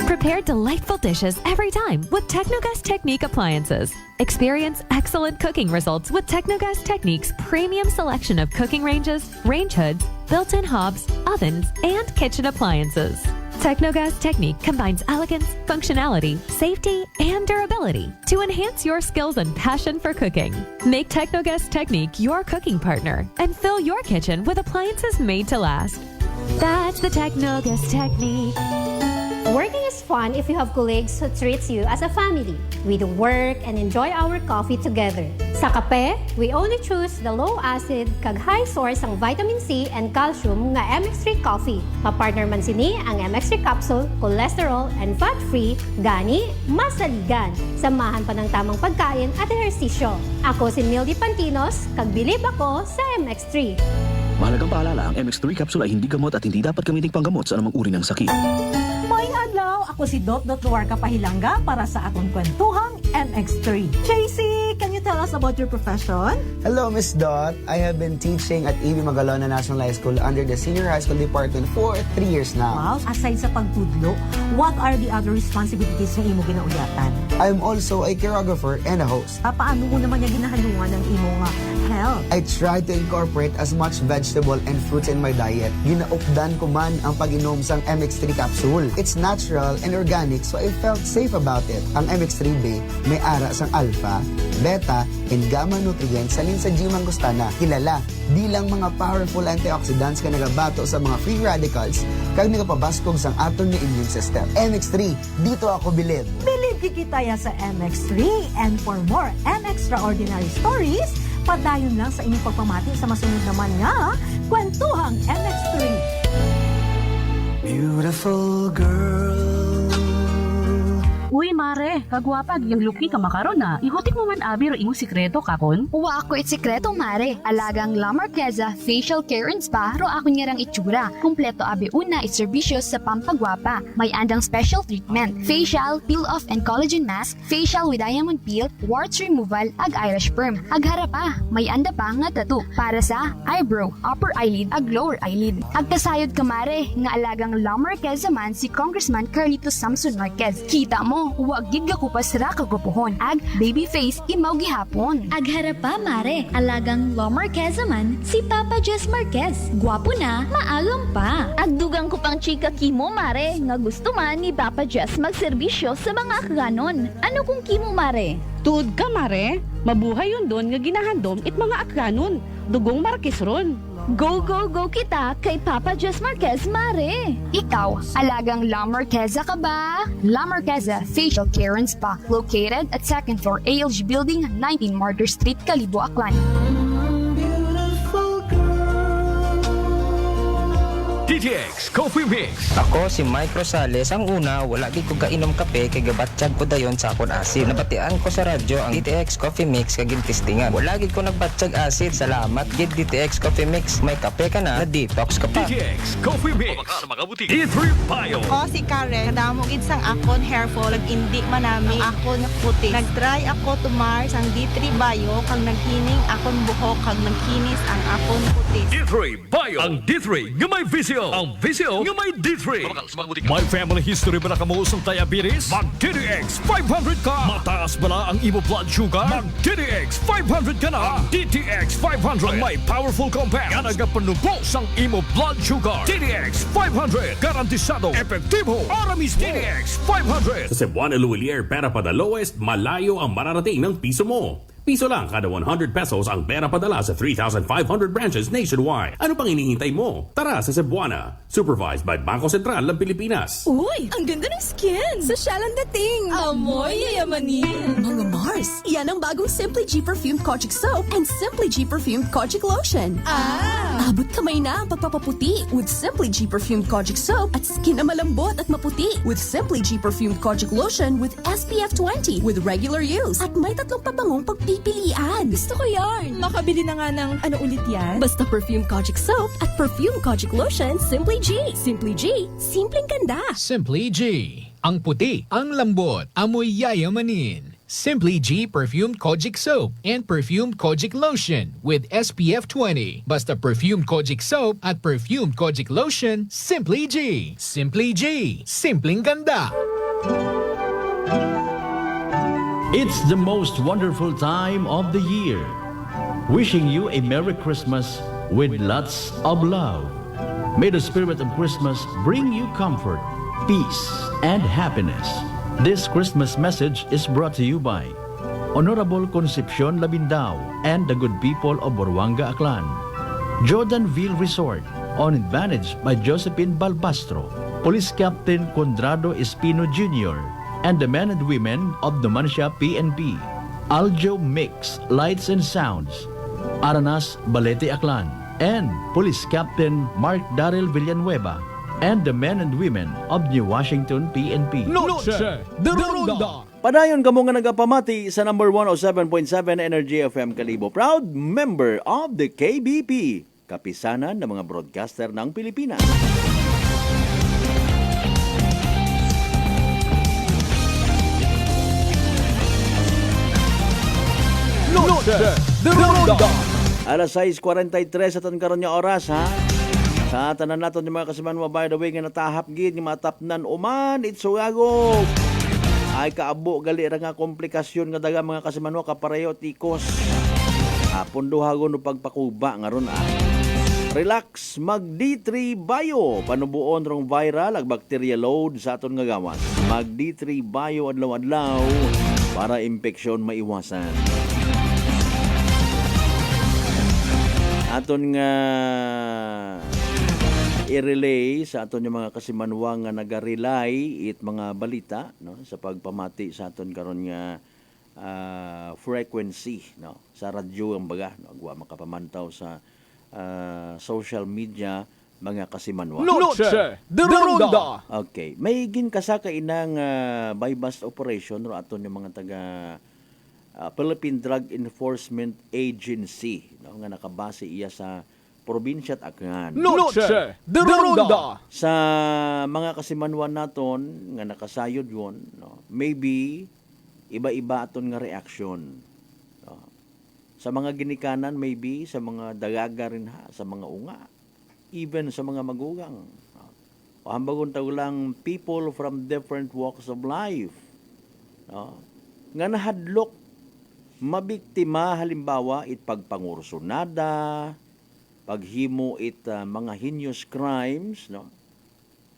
Prepare delightful dishes every time with Technogas Technique appliances. Experience excellent cooking results with Technogas Technique's premium selection of cooking ranges, range hoods, built-in hobs, ovens, and kitchen appliances. Technogas Technique combines elegance, functionality, safety, and durability to enhance your skills and passion for cooking. Make Technogas Technique your cooking partner and fill your kitchen with appliances made to last. That's the Technogas Technique. Working is fun if you have colleagues who treats you as a family. We do work and enjoy our coffee together. Sa kape, we only choose the low-acid kag high source ang vitamin C and calcium nga MX3 coffee. Mapartner man sini ang MX3 capsule, cholesterol, and fat-free, gani, masaligan. Samahan pa ng tamang pagkain at ehersisyo. Ako si Mildy Pantinos, kag bilib ako sa MX3. Mahalagang paalala, ang MX3 capsule ay hindi gamot at hindi dapat gamiting panggamot sa anumang uri ng sakit. Maayong adlaw, ako si Dot Luarca Pahilanga para sa atong kwentuhang MX3. JC, can you tell us about your profession? Hello, Miss Dot. I have been teaching at A.B. Magalona National High School under the Senior High School Department for 3 years now. Wow, aside sa pagtudlo, what are the other responsibilities na imo ginauyatan? I'm also a choreographer and a host. Paano mo naman niya ginahalungan ng imo nga health? I try to incorporate as much vegetable and fruits in my diet. Ginaupdan ko man ang pag-inom sang MX3 capsule. It's natural and organic, so I felt safe about it. Ang MX3B may ara sang alpha, beta, and gamma nutrients salin sa G. mangostana. Kilala bilang mga powerful antioxidants ka nagabato sa mga free radicals kag nagapabaskog sang aton nga immune system. MX3, dito ako bilib. Bilib kikitaya sa MX3, and for more extraordinary stories, padayon lang sa inyong pagpamati sa masunod naman nga kwentuhang MX3. Beautiful girl. Uy, mare, kagwapag yung luki ka makaron na. Ihutik mo man abi ro imong sikreto kakon. Uwa ako sikreto, mare. Alagang La Marqueza Facial Care and Spa ro ako niyarang itsura. Kumpleto abi una iserbisyo sa pampagwapa. May andang special treatment, facial, peel-off and collagen mask, facial with diamond peel, warts removal, ag eyelash perm. Ag harapa, may anda pa nga tattoo para sa eyebrow, upper eyelid, ag lower eyelid. Ag kasayod ka, mare, nga alagang La Marqueza man si Congressman Carlito Samson Marquez. Kita mo, huwag giga ko pa sira kagupuhon. Ag baby face imaw gihapon. Ag harapa, mare, alagang La Marqueza man si Papa Jess Marquez. Gwapo na, maagam pa. Agdugang ko pang chika kimo, mare, nga gusto man ni Papa Jess magserbisyo sa mga akganon. Ano kung kimo, mare? Tuod ka, mare. Mabuhay yun doon nga ginahandom it mga akganon. Dugong Marquez ron. Go, go, go kita kay Papa Jess Marquez, mare. Ikaw, alagang La Marqueza ka ba? La Marqueza Facial Care and Spa, located at 2nd floor ALG Building, 19 Martyr Street, Calibo, Aklan. DTX Coffee Mix. Ako si Mike Rosales. Ang una, wala gid ko kainom kape kay gabatsyag ko dayon sa akon asid. Nabatian ko sa radyo ang DTX Coffee Mix kag gintistingan. Wala gid ko nagbatsyag asid. Salamat gid DTX Coffee Mix. May kape ka na detox ka pa. DTX Coffee Mix. D3 Bio. Ako si Karen. Kadamo gid sang akon hair fall ag indi manami akon puti. Nagtry ako tumar sang D3 Bio kag naghining akon buhok kag nagkinis ang akon puti. D3 Bio. Ang D3 nga may visit Visio. Ang Visio nga may D3. May family history ba na kamo sa diabetes? Mag DTX 500 ka. Mataas ba na ang imo blood sugar? Mag DTX 500 ka na. Ang DTX 500 ang may powerful compounds nga nagapanubos ang imo blood sugar. DTX 500 garantisado, epektibo, para mismo. DTX 500. Sa Cebuana Luwilier, pera pa the lowest, malayo ang mararating ng piso mo. Piso lang kada 100 pesos ang pera padala sa 3,500 branches nationwide. Ano pang hinihintay mo? Tara sa Cebuana. Supervised by Bangko Sentral ng Pilipinas. Uy, ang ganda ng skin! Sosyal ang dating! Amoy yayamanin! Mga Mars, yan ang bagong Simply G Perfumed Kojic Soap and Simply G Perfumed Kojic Lotion. Abot kamay na ang pagpapaputi with Simply G Perfumed Kojic Soap at skin na malambot at maputi with Simply G Perfumed Kojic Lotion with SPF 20 with regular use at may 3 pabangong pagpipilian. Gusto ko yarn! Makabili na nga ng ano ulit yan? Basta Perfume Kojic Soap at Perfume Kojic Lotion Simply G. Simply G, simpleng ganda. Simply G. Ang puti, ang lambot, amoy yayamanin. Simply G Perfumed Kojic Soap and Perfumed Kojic Lotion with SPF 20. Basta Perfumed Kojic Soap at Perfumed Kojic Lotion, Simply G. Simply G, simpleng ganda. It's the most wonderful time of the year. Wishing you a Merry Christmas with lots of love. May the spirit of Christmas bring you comfort, peace, and happiness. This Christmas message is brought to you by Honorable Concepcion Labindao and the good people of Boruanga, Aklan. Jordanville Resort, on advantage by Josephine Balbastro, Police Captain Condrado Espino Jr., and the men and women of the Mansha PNP. Aljo Mix, Lights and Sounds, Aranas Balete Aklan, and Police Captain Mark Darrell Villanueva, and the men and women of New Washington PNP. Noche de Ronda. Padayon kamo nga nagapamati sa number 107.7 Energy FM Kalibo. Proud member of the KBP, kapisanan ng mga broadcaster ng Pilipinas. Noche de Ronda. Alas 6:43 sa karon nga oras ha. Sa tanan naton yung mga kasimanwa, by the way nga natahap gid nga matapnan uman itsugago. Ay kaabo gali ra nga komplikasyon nga daga mga kasimanwa kapareho tikos. Hapon duhagon no pagpakuba nga ron Relax mag D3 Bio panubuon rong viral ag bacteria load sa aton nga gawas. Mag D3 Bio adlaw-adlaw para impeksyon maiwasan. Aton nga i-relay sa aton yung mga kasimanwa nga naga-relay it mga balita no sa pagpamati sa aton karon nga frequency no sa radyo ang baga no agwa makapamantaw sa social media mga kasimanwa. Noche de Ronda. Okay, may ginkasa ka inang bypass operation ro aton yung mga taga Philippine Drug Enforcement Agency no, nga nakabase iya sa probinsya at Aklan. Noche de Ronda. Sa mga kasimanwan naton nga nakasayod yon no, maybe iba-iba aton nga reaction no. Sa mga ginikanan maybe sa mga dagaga rin ha, sa mga unga, even sa mga magugang no. O hambagon taw lang people from different walks of life no, nga nahadlok mabiktima halimbawa it pagpangursunada, paghimo it mga heinous crimes no.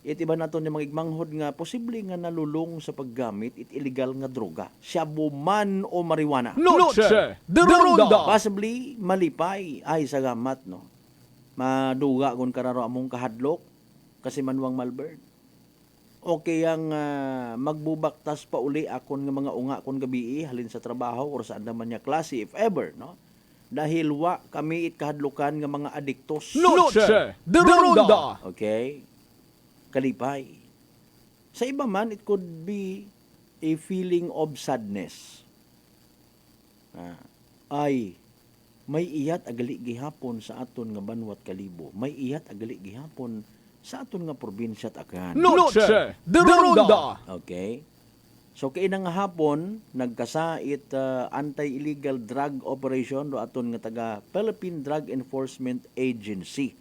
It iba naton yung mga igmanghod nga posible nga nalulong sa paggamit it illegal nga droga, shabu man o marijuana. Noche de Ronda. Possibly malipay ay sagamat no. Maduga kun kararo among kahadlok kasi manwang Malbert. Okay ang magbubaktas pa uli akon nga mga unga kon gabi halin sa trabaho or saan naman niya klase if ever no, dahil wa kami it kahadlukan nga mga adiktos. Noche de Ronda. Okay, kalipay sa iba man it could be a feeling of sadness. Ay may iyat agali gihapon sa aton nga banwat Kalibo, may iyat agali gihapon sa aton nga probinsya at Aklan. Noche de Ronda. Okay. So kay nga hapon nagkasait anti-illegal drug operation do aton nga taga Philippine Drug Enforcement Agency.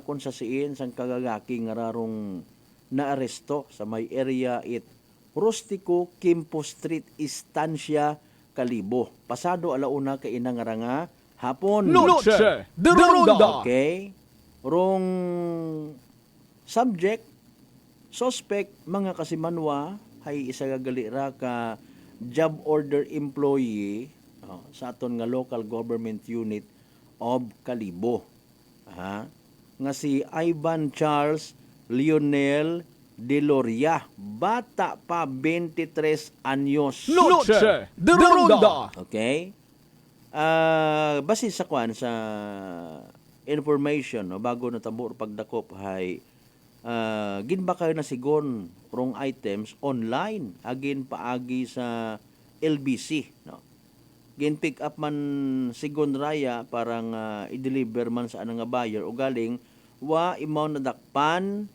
kung sa siin sang kagagaki nga rarong naaresto sa may area it Rustico, Quimpo Street, Estancia, Kalibo. Pasado alauna kay ina nga nga hapon. Noche de Ronda. Okay. Rong subject, suspect, mga kasimanwa, hay isa gali ra ka job order employee sa aton nga local government unit of Kalibo. Nga si Ivan Charles Lionel De Loria, bata pa 23 anyos. Noche de Ronda. Okay? Base sa kwan sa information bago natabo pagdakop hay ginba kayo na sigon rong items online agin paagi sa LBC gin pick up man sigon raya parang i-deliver man sa anang nga buyer o galing wa imaw nadakpan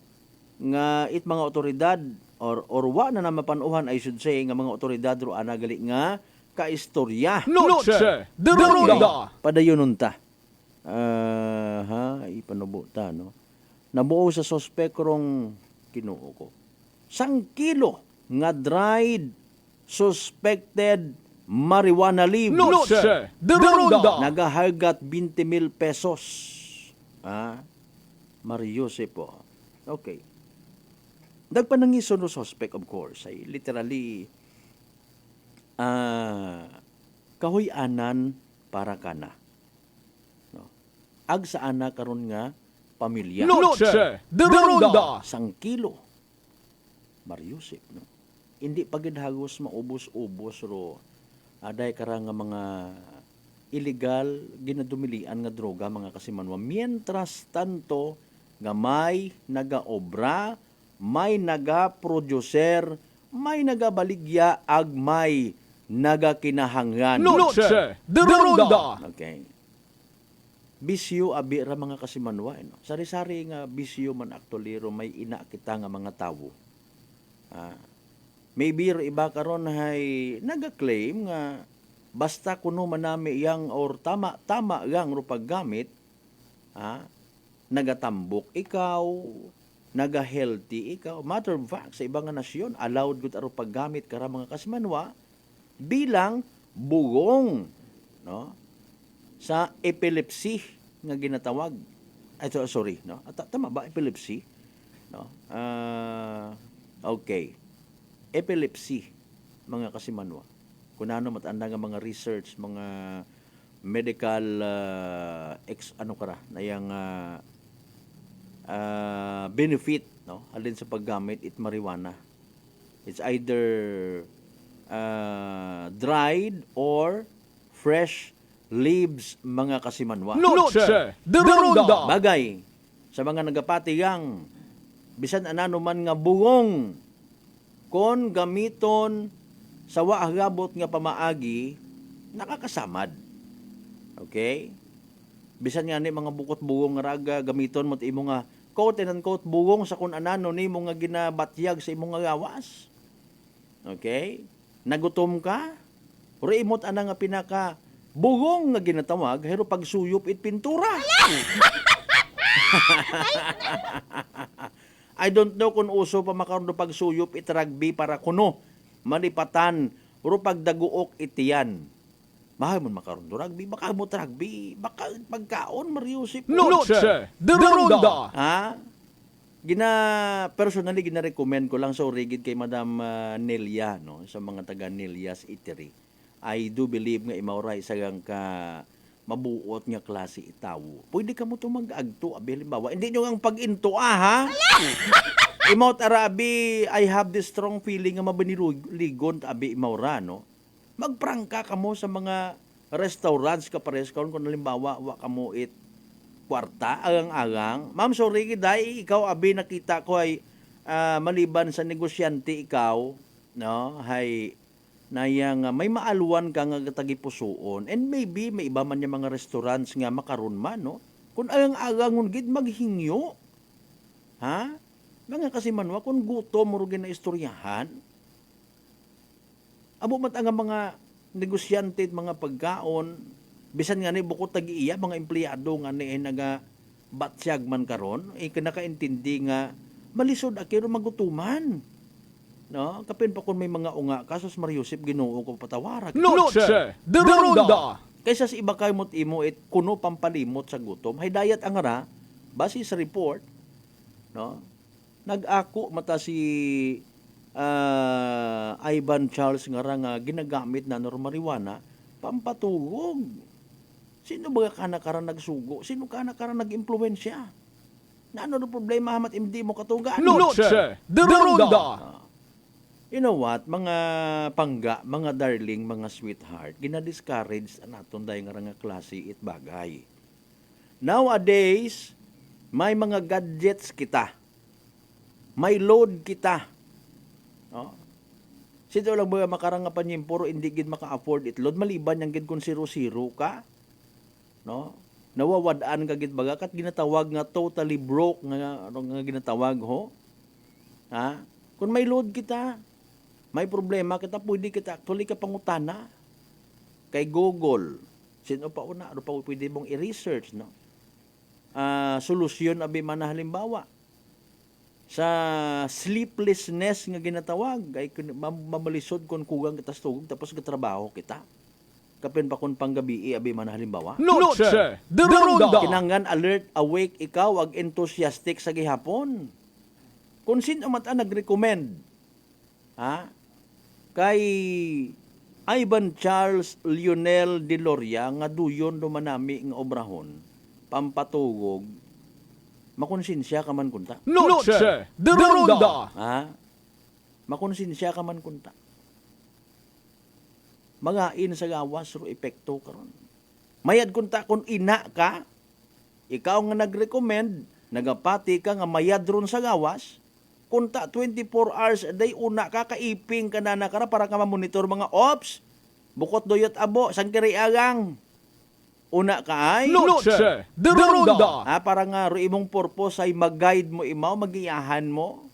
nga it mga otoridad or wa na mapanuhan I should say nga mga otoridad ro ana gali nga kaistorya. Noche de Ronda. Padayon ta. Ipanubuta nabuo sa suspect rong kinuo ko. 1 kilo nga dried suspected marijuana leaves. Noche de Ronda. Nagahagat 20,000 pesos. Mariose po. Okay. Nagpanangiso no suspect of course ay literally kahoy-anan para kana. Ag sa ana karon nga pamilya. Noche de Ronda. 1 kilo. Mariusip Hindi pagid hagos maubos-ubos ro aday kara nga mga illegal ginadumilian nga droga mga kasimanwa. Mientras tanto nga may nagaobra, may naga-producer, may nagabaligya, ag may nagakinahanglan. Noche de Ronda. Okay. Bisyo abi ra mga kasimanwa. Sari-sari nga bisyo man actually ro may ina kita nga mga tawo. Maybe iba karon hay naga-claim nga basta kuno manami yang or tama yang ro paggamit, nagatambok ikaw, naga-healthy ikaw. Matter of fact, sa ibang nasyon, allowed good aro paggamit kara mga kasimanwa bilang bugong sa epilepsy nga ginatawag. Sorry. Tama ba? Epilepsy? Okay. Epilepsy, mga kasimanwa. Kung ano matanda nga mga research, mga medical benefit alin sa paggamit it marijuana. It's either dried or fresh leaves mga kasimanwa. Noche de Ronda. Bagay sa mga nagapatigang bisan anano man nga bugong kon gamiton sa waagabot nga pamaagi nakakasamad. Okay? Bisan nga ni mga bukot bugong nga raga gamiton mo imo nga quote and unquote bugong sa kun anano nimo nga ginabatyag sa imong nga gawas. Okay? Nagutom ka? Oro imot ana nga pinaka bugong nga ginatawag pero pagsuyop it pintura. I don't know kung uso pa makaroon do pagsuyop it rugby para kuno malipatan oro pagdaguok itiyan. Mahal mo makaroon do rugby, baka mo rugby, baka pagkaon mariusip. Noche de Ronda. Personally gina-recommend ko lang sa rigid kay Madam Nelia sa mga taga Nelia's Eatery. I do believe nga imauray sagang ka mabuot nga klase itawo. Pwede ka mo tumag-agto abi halimbawa. Hindi nyo ang pag-into ha? Imot arabi, I have this strong feeling nga mabanilugon abi imaura Magprangka ka mo sa mga restaurants ka pares kung halimbawa wa ka mo it kwarta agang-agang. Ma'am, sorry dahil ikaw abi nakita ko ay maliban sa negosyante ikaw hay nayang may maaluan ka nga tagipusoon and maybe may iba man yung mga restaurants nga makaron man kung agang-agang gid maghingyo mga kasimanwa kung gutom mo rin na istoryahan abo mat ang mga negosyante at mga pagkaon bisan nga ni bukod tag-iya mga empleyado nga ni naga batsyag man karon, kinakaintindi nga malisod akiro magutuman. No, kapin pa kun may mga unga kasos Mariusip Ginoo ko patawara. Noche de Ronda. Kaysa sa iba kay imo it kuno pampalimot sa gutom, haydayat ang ara base sa report, no? Nag-ako mata si Ivan Charles nga ginagamit na marijuana pampatulog. Sino ba kanakaran nagsugo? Sino kanakaran nag-impluwensya? Na ano na problema hamat hindi mo katugan? Noche de Ronda. You know what? Mga pangga, mga darling, mga sweetheart, gina-discourage naton dahil nga klase it bagay. Nowadays, may mga gadgets kita. May load kita. No? Sito lang ba makarang nga panyim, puro hindi gid maka-afford it load, maliban yung gid kung 0-0 ka. No? Nawawadaan ka gid baga kat ginatawag nga totally broke nga ginatawag ho. Ha? Kung may load kita, may problema kita, pwede kita actually ka pangutana kay Google. Sino pa una? Ano pa pwede mong i-research, no? Solusyon abi man na halimbawa sa sleeplessness nga ginatawag ay mamalisod kon kugang kita tugog tapos gatrabaho kita. Kapin pa kun panggabi abi man na halimbawa. Noche de Ronda. Kinanglan alert, awake ikaw, ag enthusiastic sa gihapon. Kung sino man nag-recommend kay Ivan Charles Lionel de Loria nga duyon dumanami nga obrahon pampatugog makonsensya ka man kunta. Noche de Ronda. Makonsensya ka man kunta. Magain sa gawas ro epekto karon. Mayad kunta kun ina ka, ikaw nga nag-recommend, nagapati ka nga mayad ron sa gawas, kunta 24 hours a day, una ka kaiping ka na nakara para ka mamonitor mga ops, bukot doyot abo, sang kiriagang. Una ka ay Noche de Ronda. para nga ro imong purpose ay mag-guide mo imaw, magiyahan mo.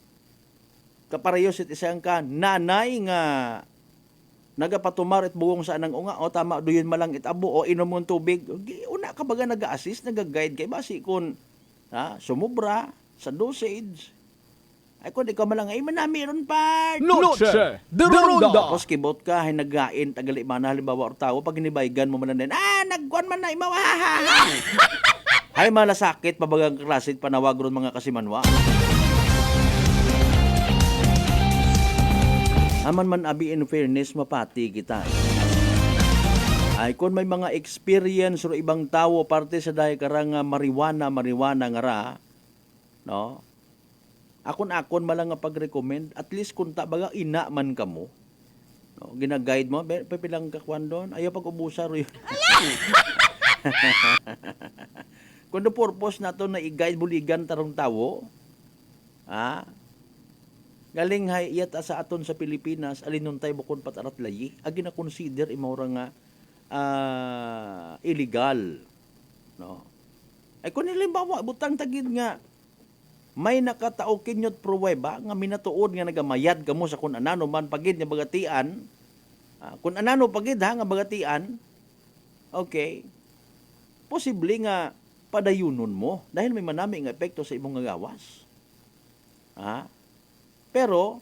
Kaparayos it isang ka, nanay nga nagapatumar at bugong sa anang unga, o tama, doyon malang itabo, o inom mong tubig. Una ka baga nag-assist, nag-guide kay basi kung sumubra sa dosage. Ay kung ikaw malang, ay manami ron pa. Noche de Ronda. Tapos kibot ka, ay naggain, tagali man, halimbawa or tao, pag inibaygan mo man din, nagkuhan man na, imaw, ay malasakit, pabagang klasit, panawag ron mga kasimanwa. Aman man abi in fairness, mapati kita. Ay kung may mga experience ro ibang tao parte sa dahi karang marijuana nga ra, no? Akon malang nga pag-recommend, at least kung baga ina man kamo, no? Gina-guide mo, pilang kakwan doon, ayaw pag-ubusa ro yun. Kung the purpose na to na i-guide buligan tarong tao, galing hayat sa aton sa Pilipinas, alinuntay bukod patarat layi, agi na consider imawra nga illegal. No? Ay kung halimbawa, butang tagid nga, may nakatao kinyot pruweba nga minatuod nga nagamayad kamo sa kung anano man pagid nga bagatian, kung anano pagid nga bagatian, okay, posible nga padayunon mo dahil may manami nga epekto sa imong nga gawas. Pero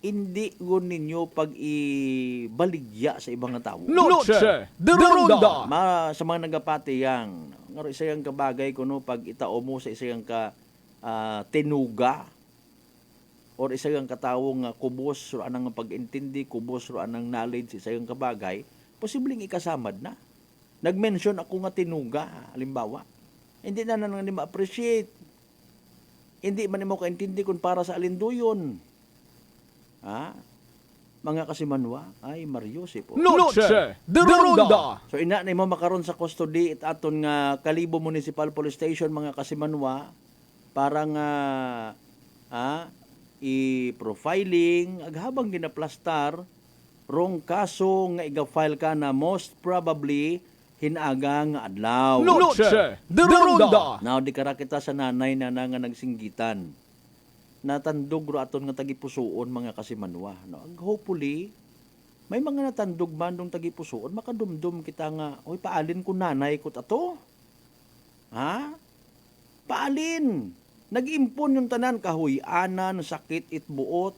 hindi gun ninyo pag-ibaligya sa ibang tao. Noche de Ronda. Sa mga nagapati yang ngaro isayang kabagay kuno pag itao mo sa isayang ka tenuga or isayang katawo nga kubos ro anang pag-intindi, kubos ro anang knowledge isayang kabagay, posibleng ikasamad na. Nag-mention ako nga tenuga, halimbawa. Hindi na nang ma-appreciate. Hindi man mo kaintindi kung para sa alinduyon. Mga kasimanwa, ay Mariusip. Noche de Ronda. So ina na mo makaron sa custody it aton nga Kalibo Municipal Police Station mga kasimanwa para nga i-profiling aghabang ginaplastar rong kaso nga iga-file ka na most probably hinaga nga adlaw. Noche de Ronda. Now di kara kita sa nanay na nga nagsinggitan. Natandog ro aton nga tagipusoon mga kasimanwa. No? Hopefully may mga natandog man dong tagipusoon makadumdum kita nga, oy paalin ko nanay ko tato. Paalin. Nag-impon yung tanan, kahuyanan, sakit, itbuot.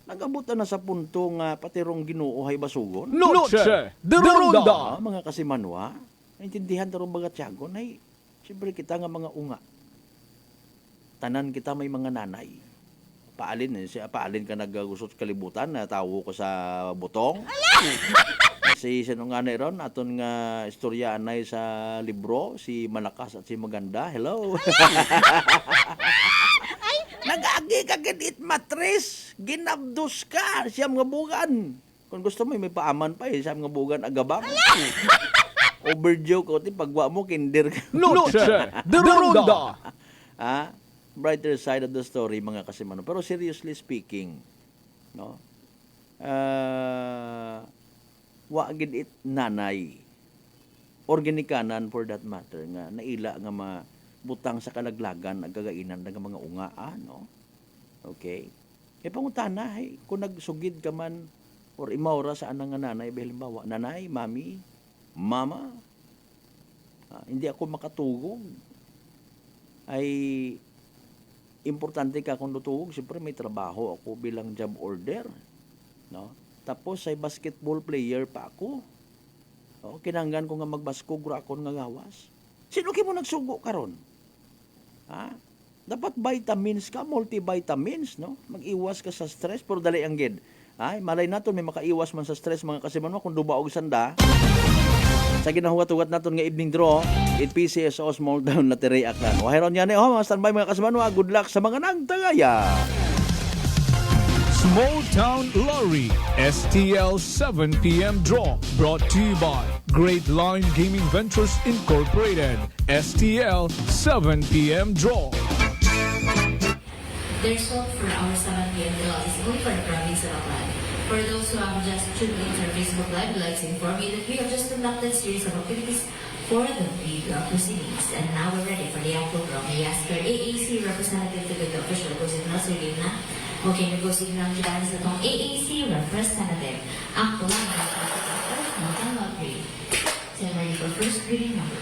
Nagabot na sa punto nga patirong Ginoo hay basugon. Noche de Ronda. Mga kasimanwa, naintindihan tarong baga tiyagon, ay, siyempre kita nga mga unga. Tanan kita may mga nanay. Paalin ka nagagusot kalibutan, na tawo ko sa butong. Si sino nga na ron, aton nga istorya anay sa libro, si Malakas at si Maganda. Hello. Nag-agi ka ganit matris, ginabdos ka, siyam nga bugan. Kung gusto mo, may paaman pa siyam nga bugan agabang. Overdue ko, pagwa mo, kinder ka. Noche de Ronda. Brighter side of the story, mga kasimano. Pero seriously speaking, no? Wagid it nanay, or ginikanan for that matter, nga naila nga butang sa kalaglagan, nagkagainan ng mga unga, no? Okay? Pangutana, kung nagsugid ka man, or imaura sa anang nga nanay, halimbawa, nanay, mami, mama, hindi ako makatugog, ay importante ka kung tutugog, siyempre may trabaho ako bilang job order, no? Tapos ay basketball player pa ako. Kinanggan ko nga magbaskog ra akon nga gawas. Sino mo nagsugo karon? Dapat vitamins ka, multivitamins, no? Mag-iwas ka sa stress, pero dali ang gid. Malay naton may makaiwas man sa stress, mga kasimanwa, kung duba og sanda. Sa ginahugat-hugat naton nga evening draw, it PCSO Small Town na Tirey Aklan. Wahayron yan mga standby mga kasimanwa. Good luck sa mga nagtagaya. Small Town Lottery STL 7 p.m. draw brought to you by Great Line Gaming Ventures Incorporated. STL 7 p.m. draw. Their song for our 7 p.m. draw is only for the province of Aklan. For those who have just tuned into our Facebook Live, we'd like to inform you that we have just conducted a series of activities for the pre-draw proceedings. And now we're ready for the actual draw. May ask our AAC representative to the official position na Sir na. Okay, nag-signal kita sa itong AAC representative. Ako lang ang Small Lottery. So I'm ready for first reading number.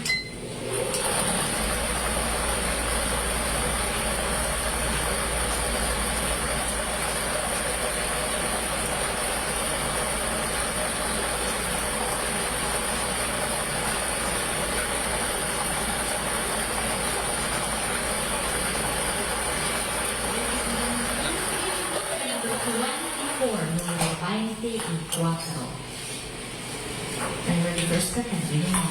Numero 24. I'm ready for second reading.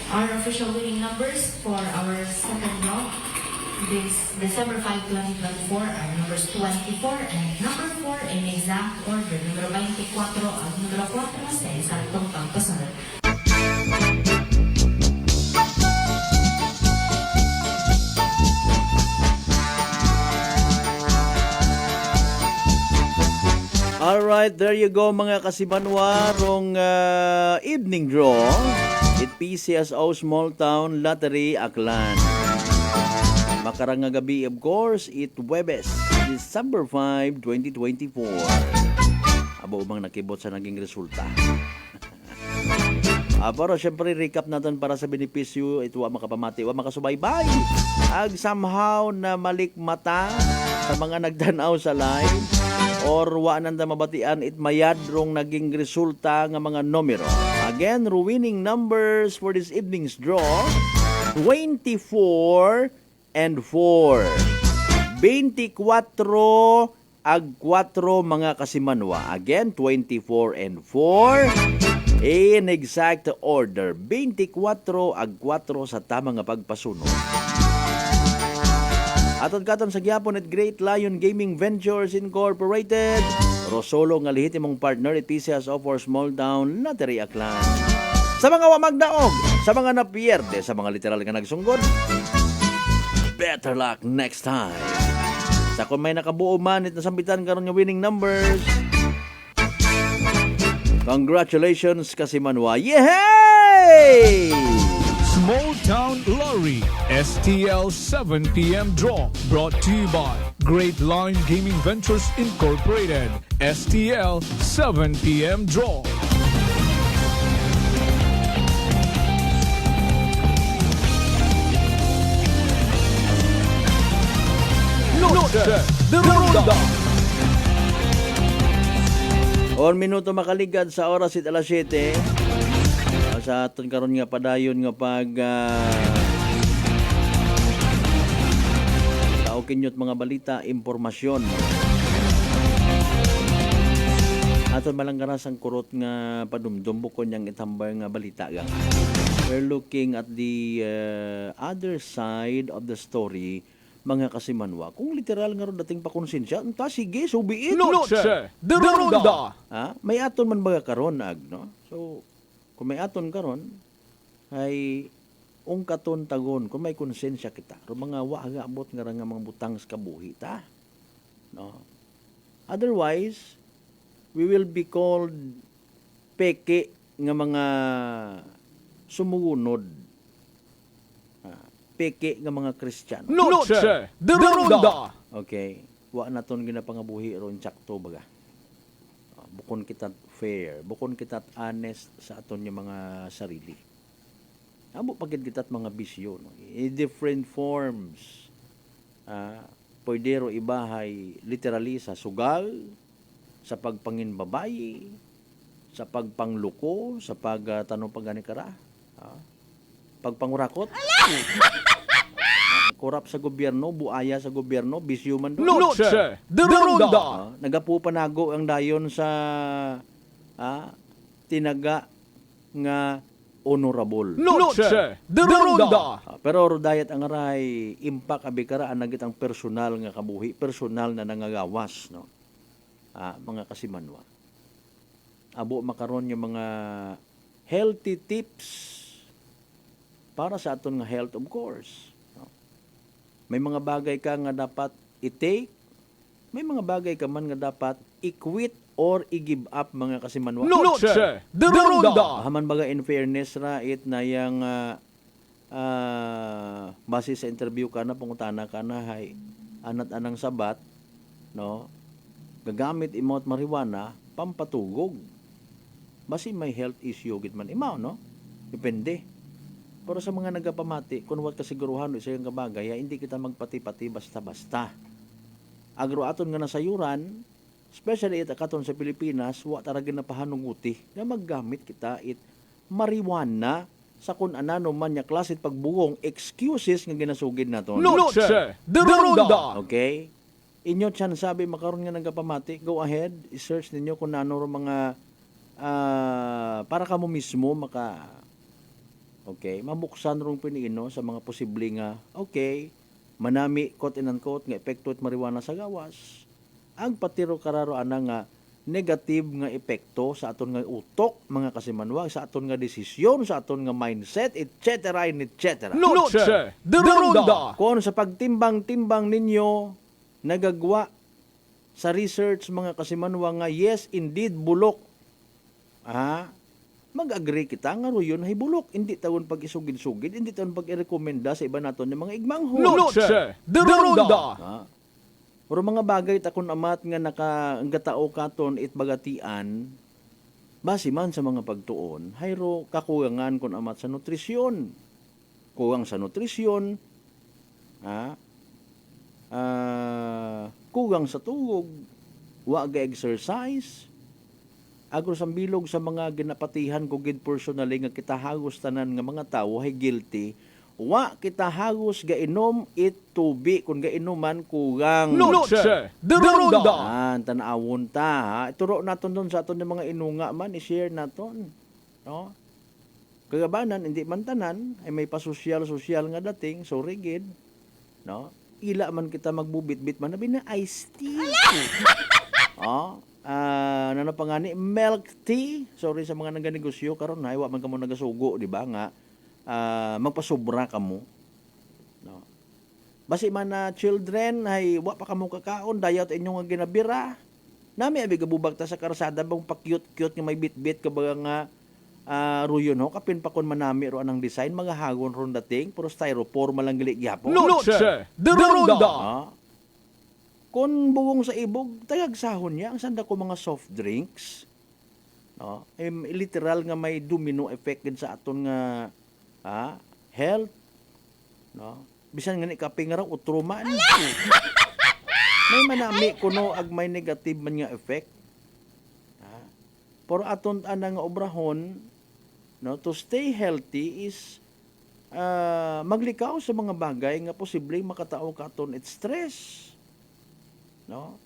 Our official winning numbers for our second draw this December 5, 2024 are numbers 24 and number 4 in exact order. Numero 24 at numero 4 sa eksaktong pagpasunod. Alright, there you go mga kasibanwa, rong evening draw. It PCSO Small Town Lottery Aklan. Makarang nga gabi, of course, it Webes, December 5, 2024. Abo bang nakibot sa naging resulta. Pero syempre, recap natin para sa benepisyo, ito wa makapamati, wa makasubaybay. Ag somehow na malikmata sa mga nagdanaw sa live or wa nanda mabatian it mayad rong naging resulta nga mga numero. Again, winning numbers for this evening's draw, 24 and 4. 24 ag 4 mga kasimanwa. Again, 24 and 4. In exact order, 24 ag 4 sa tamang nga pagpasunod. Aton katon sa gyapon at Great Lion Gaming Ventures Incorporated. Rosolo nga lehitimong partner at PCSO for Small Town Lottery Aklan. Sa mga wamagdaog, sa mga napierde, sa mga literal nga nagsunggod, better luck next time. Sa kung may nakabuo man it nasambitan karon nga winning numbers. Congratulations kasi Manwa. Yay! Small Town Lottery STL 7 p.m. draw brought to you by Great Line Gaming Ventures Incorporated. STL 7 p.m. draw. Noche de Ronda. 1 minuto makaligad sa oras it alas 7. Sa aton karon nga padayon nga pag kaukinyot mga balita, impormasyon. Aton malanggaras ang kurot nga padumdum bukod niyang itambay nga balita gang. We're looking at the other side of the story, mga kasimanwa. Kung literal nga ron dating pakonsensya, ta sige, subiit. Noche de Ronda. May aton man baga karon ag, no? So, kung may aton karon ay katon tagon kung may konsensya kita. Ro mga waga abot nga nga mga butang sa kabuhi ta. No. Otherwise, we will be called peke nga mga sumugunod. Peke nga mga Kristiyano. Noche de Ronda. Okay. Wa naton ginapangabuhi ron tsakto baga. Bukon kita fair, bukon kita honest sa aton yung mga sarili. Amo pagid kita mga bisyo, no? In different forms. Pwede ro ibahay literally sa sugal, sa pagpanginbabayi, sa pagpangluko, sa pagtanong pagani kara, pagpangurakot. Korap sa gobyerno, buaya sa gobyerno, bisyo man doon. Noche de Ronda. Nagapupanago ang dayon sa tinaga nga honorable. Noche de Ronda. Pero dayat ang aray impact abikara ang nagitang personal nga kabuhi, personal na nangagawas, no. Mga kasimanwa. Abo makaron yung mga healthy tips para sa aton nga health, of course. May mga bagay ka nga dapat i-take, may mga bagay ka man nga dapat i-quit or i-give up, mga kasimanwa. Noche de Ronda. Haman baga in fairness ra it na yang base sa interview ka na pangutana ka na hay anat anang sabat, no, gagamit imot marijuana pampatugog. Basi may health issue gid man imaw, no, depende. Pero sa mga nagapamati, kung wat kasiguruhan sa iyong kabagay, hindi kita magpati-pati basta-basta. Agro aton nga nasayuran, especially it akaton sa Pilipinas, wa taragin na pahanunguti na maggamit kita it marijuana sa kun anano man nya klase pagbugong excuses nga ginasugid naton. Noche de Ronda. Okay? Inyo chan sabi makaron nga nagapamati, go ahead, i-search ninyo kung ano mga para kamo mismo mabuksan rong piniino sa mga posible nga, manami, quote and unquote, nga epekto at marijuana sa gawas. Ang patiro kararo ana nga negative nga epekto sa aton nga utok, mga kasimanwag, sa aton nga desisyon, sa aton nga mindset, etc. etc. Noche de Ronda. Kung sa pagtimbang-timbang ninyo, nagagwa sa research, mga kasimanwag, nga yes, indeed, bulok. Mag-agree kita nga royon ay bulok. Hindi tawon pag isugid-sugid, hindi tawon pag i-rekomenda sa iba naton ng mga igmanghon. Noche de Ronda. Pero mga bagay takon amat nga nakaanggatao katon it bagatian, base man sa mga pagtuon, hayro kakuyangan kon amat sa nutrisyon. Kuwang sa nutrisyon, kuwang sa tugog, wa ga exercise, agro sambilog sa mga ginapatihan ko gid personally nga kita hagos tanan nga mga tawo hay guilty, wa kita hagos ga inom it tubi kun ga inuman kugang. Noche de Ronda. Tanawon ta, ituro naton don sa aton mga inunga man, i-share naton, no. Kagabanan hindi man tanan ay may pasosyal nga dating, so rigid, no. Ila man kita magbubit-bit man na iced tea. Ano pa nga ni milk tea. Sorry sa mga naganegosyo karon na wa man kamo nagasugo, di ba nga magpasobra kamo, no. Basi man na children, ay wa pa kamo kakaon, dayot inyong nga ginabira. Nami abi gabubag ta sa karsada bang pa-cute-cute nga may bit-bit kabaga nga ruyon ho, kapin pa kon manami ro anang design, mga hagon ron dating, puro styrofoam malang gali gyapon. Noche de Ronda. Kung buwong sa ibog, tagag sahon niya, ang sanda ko mga soft drinks. No? Literal nga may domino effect din sa aton nga health. No? Bisan nga ni kaping raw utroman. May manami kuno ag may negative man nga effect. Pero aton anang nga obrahon, no, to stay healthy is maglikaw sa mga bagay nga posibleng makatao katon it stress. No?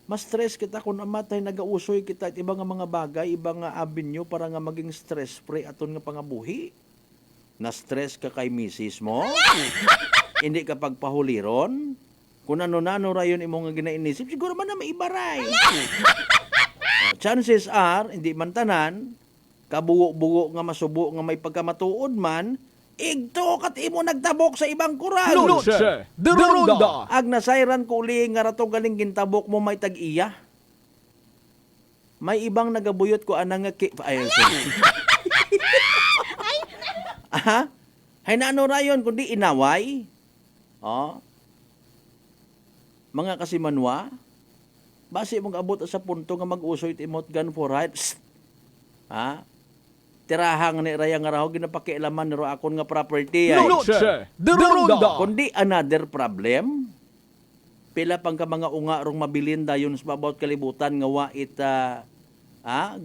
Mas stress kita kung amatay nagausoy kita at ibang mga bagay, ibang avenue para nga maging stress-free aton nga pangabuhi. Na-stress ka kay misis mo? Hindi ka pagpahuliron? Kung ano-ano rayon imong nga ginainisip, siguro man na maibaray. Chances are, hindi man tanan, kabugo-bugo nga masubo nga may pagkamatuod man, igto kat imo nagtabok sa ibang kurag. Noche de Ronda. Ag nasayran ko uli nga rato galing gintabok mo may tag-iya. May ibang nagabuyot ko anang nga hay na ano rayon kundi inaway. Mga kasimanwa, base mong abot sa punto nga mag-usoy timot gun for rights. Tirahang ni Raya nga raho ginapakialaman niro akon nga property. Noche de Ronda. Kundi another problem. Pila pang ka mga unga rong mabilin dayon sa bawat kalibutan nga wait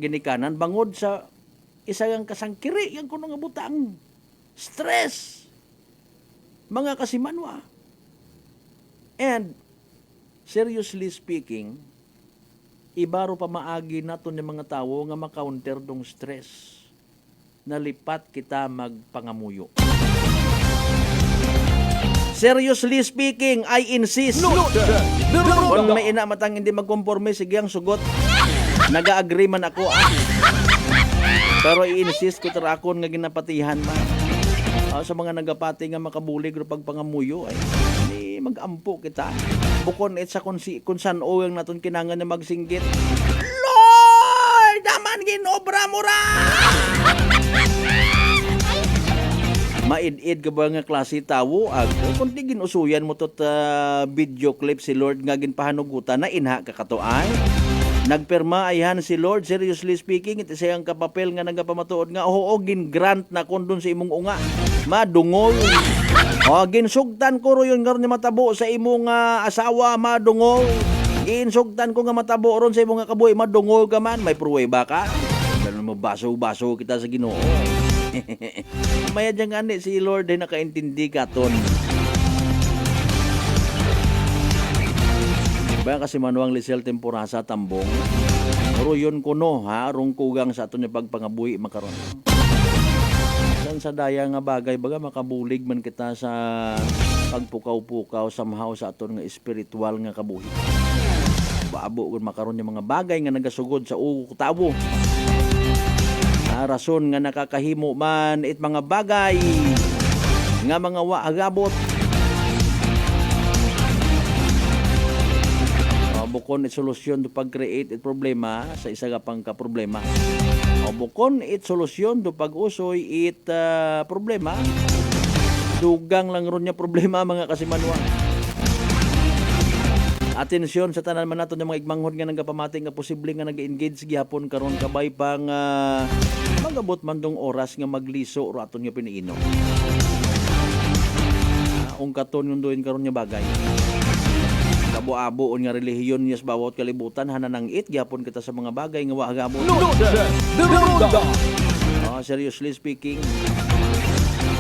ginikanan bangod sa isang kasangkiri yang kuno nga butang. Stress. Mga kasimanwa. And seriously speaking, ibaro pa maagi naton yung mga tawo nga makaunter dong stress. Nalipat kita magpangamuyo. Seriously speaking, I insist. Kung may ina matang hindi magkonforme, sige ang sugot. Naga-agree man ako. Pero i-insist ko tarakon nga ginapatihan man. Sa mga nagapati nga makabulig o pagpangamuyo, ay hindi mag-ampo kita. Bukon it sa kung saan o yung naton kinangan na magsinggit. Lord! Daman ginobra mo ra! Maid-id ka ba nga klase tawo? Kung di ginusuyan mo tot video clip si Lord nga ginpahanugutan na inha kakatoay. Nagperma ayhan si Lord, seriously speaking, iti sayang kapapel nga nagapamatuod nga, gin-grant na kondon sa imong unga. Madungol. Ginsugtan ko ro yun nga ron matabo sa imong asawa, madungol. Ginsugtan ko nga matabo ron sa imong kabuhi, madungol ka man. May pruweba ka? Ganun mo, baso-baso kita sa Ginoo. Maya dyan nga si Lord ay nakaintindi ka ton. Ba kasi manuang Lisel Temporasa tambong. Pero yun kuno rong kugang sa aton ni pagpangabuhi makaron. Sa daya nga bagay baga makabulig man kita sa pagpukaw-pukaw somehow sa aton nga espiritual nga kabuhi. Baabo kun makaron yung mga bagay nga nagasugod sa tawo. Rason nga nakakahimo man it mga bagay nga mga waagabot. Bukon it solusyon do pag-create it problema sa isa ka pang ka-problema. Bukon it solusyon do pag-usoy it problema. Dugang lang ron niya problema mga kasimanwa. Atensyon sa tanan man naton yung mga igmanghod nga nagapamati nga posible nga nag-engage gihapon karon kabay pang magabot man dong oras nga magliso ro aton nga piniinom. Ungkaton yung doon karon nga bagay. Kabo-abo nga relihiyon niya sa bawat kalibutan hananangit gyapon kita sa mga bagay nga waagamo. Seriously speaking,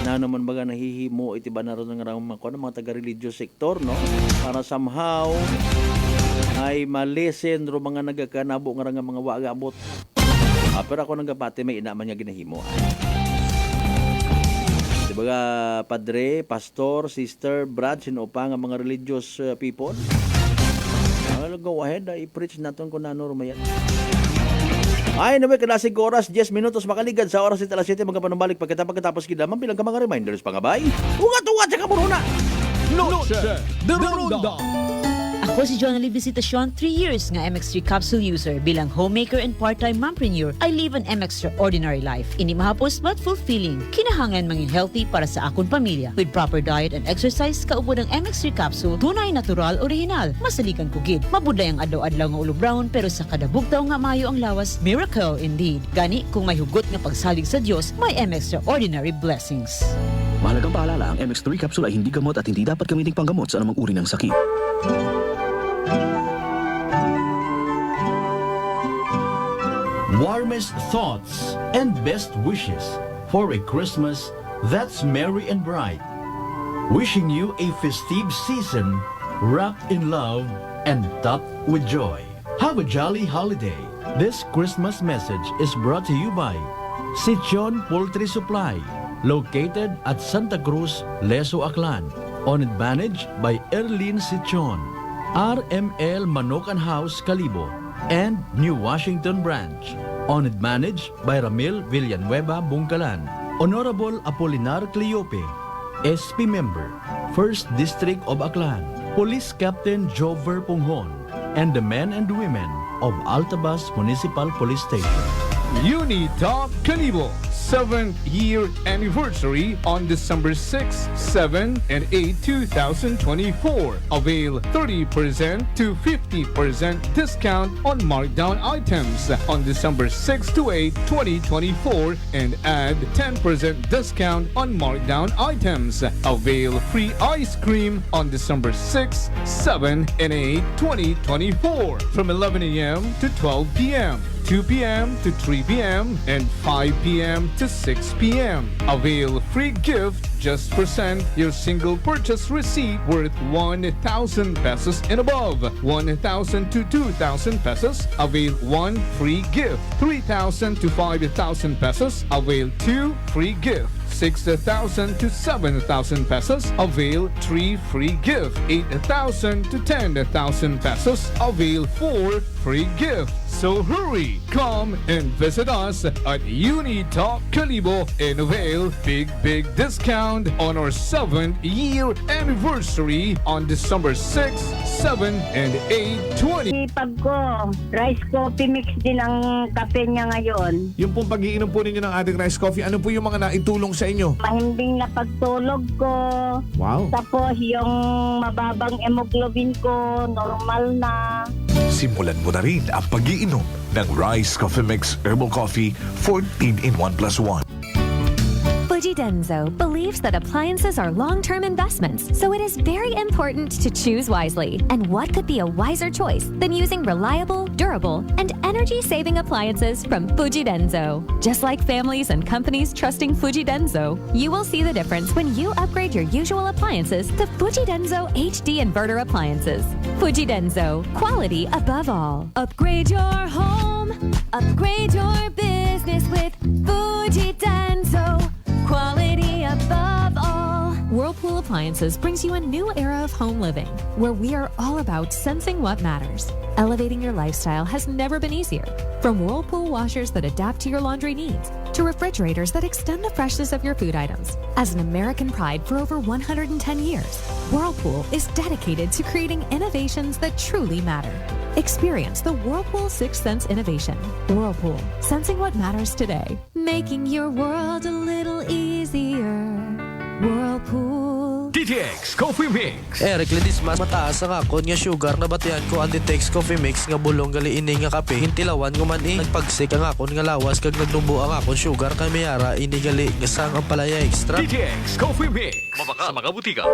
na naman baga nahihimo iti ba na ron nga mga taga-religious sector, no? Para somehow ay malesen ro mga nagakanabo nga mga waagabot. Pero ako nagapati may inaman nga ginahimo. Dibaga, padre, pastor, sister, brad, sino pa nga mga religious people? Go ahead, i-preach natin kung ano rumayan. Ay, naman, kalasig oras, 10 minutos makaligad sa oras ito alas 7, magkapanumbalik pagkatapos kita, mampilang ka mga reminders, pangabay. Ugat-ugat sa kamuruna! Noche de Ronda. Ako si John Visitacion, 3 years nga MX3 capsule user. Bilang homemaker and part-time mompreneur, I live an extraordinary life. Ini mahapos but fulfilling. Kinahangan mangin healthy para sa akong pamilya. With proper diet and exercise, kaupo ng MX3 capsule, tunay, natural, original. Masalikan kugid. Mabuday ang adlaw-adlaw nga ulo brown, pero sa kada bugtaw nga mayo ang lawas, miracle indeed. Gani, kung may hugot nga pagsalig sa Diyos, may extraordinary blessings. Mahalagang paalala, ang MX3 capsule ay hindi gamot at hindi dapat gamiting panggamot sa anumang uri ng sakit. Warmest thoughts and best wishes for a Christmas that's merry and bright. Wishing you a festive season wrapped in love and topped with joy. Have a jolly holiday. This Christmas message is brought to you by Sichon Poultry Supply, located at Santa Cruz, Leso, Aklan. Owned and managed by Erlene Sichon. RML Manokan House, Calibo, and New Washington Branch. Owned and managed by Ramil Villanueva, Bungkalan. Honorable Apolinar Cleope, SP Member, 1st District of Aklan. Police Captain Jover Punghon, and the men and women of Altabas Municipal Police Station. Unitop Calibo 7th year anniversary on December 6, 7, and 8, 2024. Avail 30% to 50% discount on markdown items on December 6 to 8, 2024 and add 10% discount on markdown items. Avail free ice cream on December 6, 7, and 8, 2024 from 11 a.m. to 12 p.m. 2 p.m. to 3 p.m. and 5 p.m. to 6 p.m. Avail free gift. Just present your single purchase receipt worth 1,000 pesos and above. 1,000 to 2,000 pesos. Avail 1 free gift. 3,000 to 5,000 pesos. Avail 2 free gift. 6,000 to 7,000 pesos, avail 3 free gift. 8,000 to 10,000 pesos, avail 4 free gift. So hurry, come and visit us at Unitop Calibo and avail big discount on our 7th year anniversary on December 6, 7, and 8, 20. Ipag ko, rice coffee mix din ang kape niya ngayon. Yung pong pag-iinom po ninyo ng ating rice coffee, ano po yung mga naitulong sa inyo? Mahimbing na pagtulog ko. Wow. Tapos yung mababang hemoglobin ko, normal na. Simulan mo na rin ang pag-iinom ng Rice Coffee Mix Herbal Coffee 14 in 1 plus 1. Fujidenzo believes that appliances are long-term investments, so it is very important to choose wisely. And what could be a wiser choice than using reliable, durable, and energy-saving appliances from Fujidenzo? Just like families and companies trusting Fujidenzo, you will see the difference when you upgrade your usual appliances to Fujidenzo HD inverter appliances. Fujidenzo, quality above all. Upgrade your home, upgrade your business with Fujidenzo. Quality above all. Whirlpool Appliances brings you a new era of home living, where we are all about sensing what matters. Elevating your lifestyle has never been easier. From Whirlpool washers that adapt to your laundry needs, to refrigerators that extend the freshness of your food items. As an American pride for over 110 years, Whirlpool is dedicated to creating innovations that truly matter. Experience the Whirlpool Sixth Sense innovation. Whirlpool, sensing what matters today. Making your world a little easier. Whirlpool. DTX Coffee Mix. Eric Lidis mas mataas ang akon nga sugar na batian ko ang DTX Coffee Mix nga bulong gali ini nga kape. Hintilawan ko man nagpagsik ang akon nga lawas kag nagnubo ang akon sugar kay mayara ini gali nga sang ang palaya extra. DTX Coffee Mix. Mabaka sa mga butika.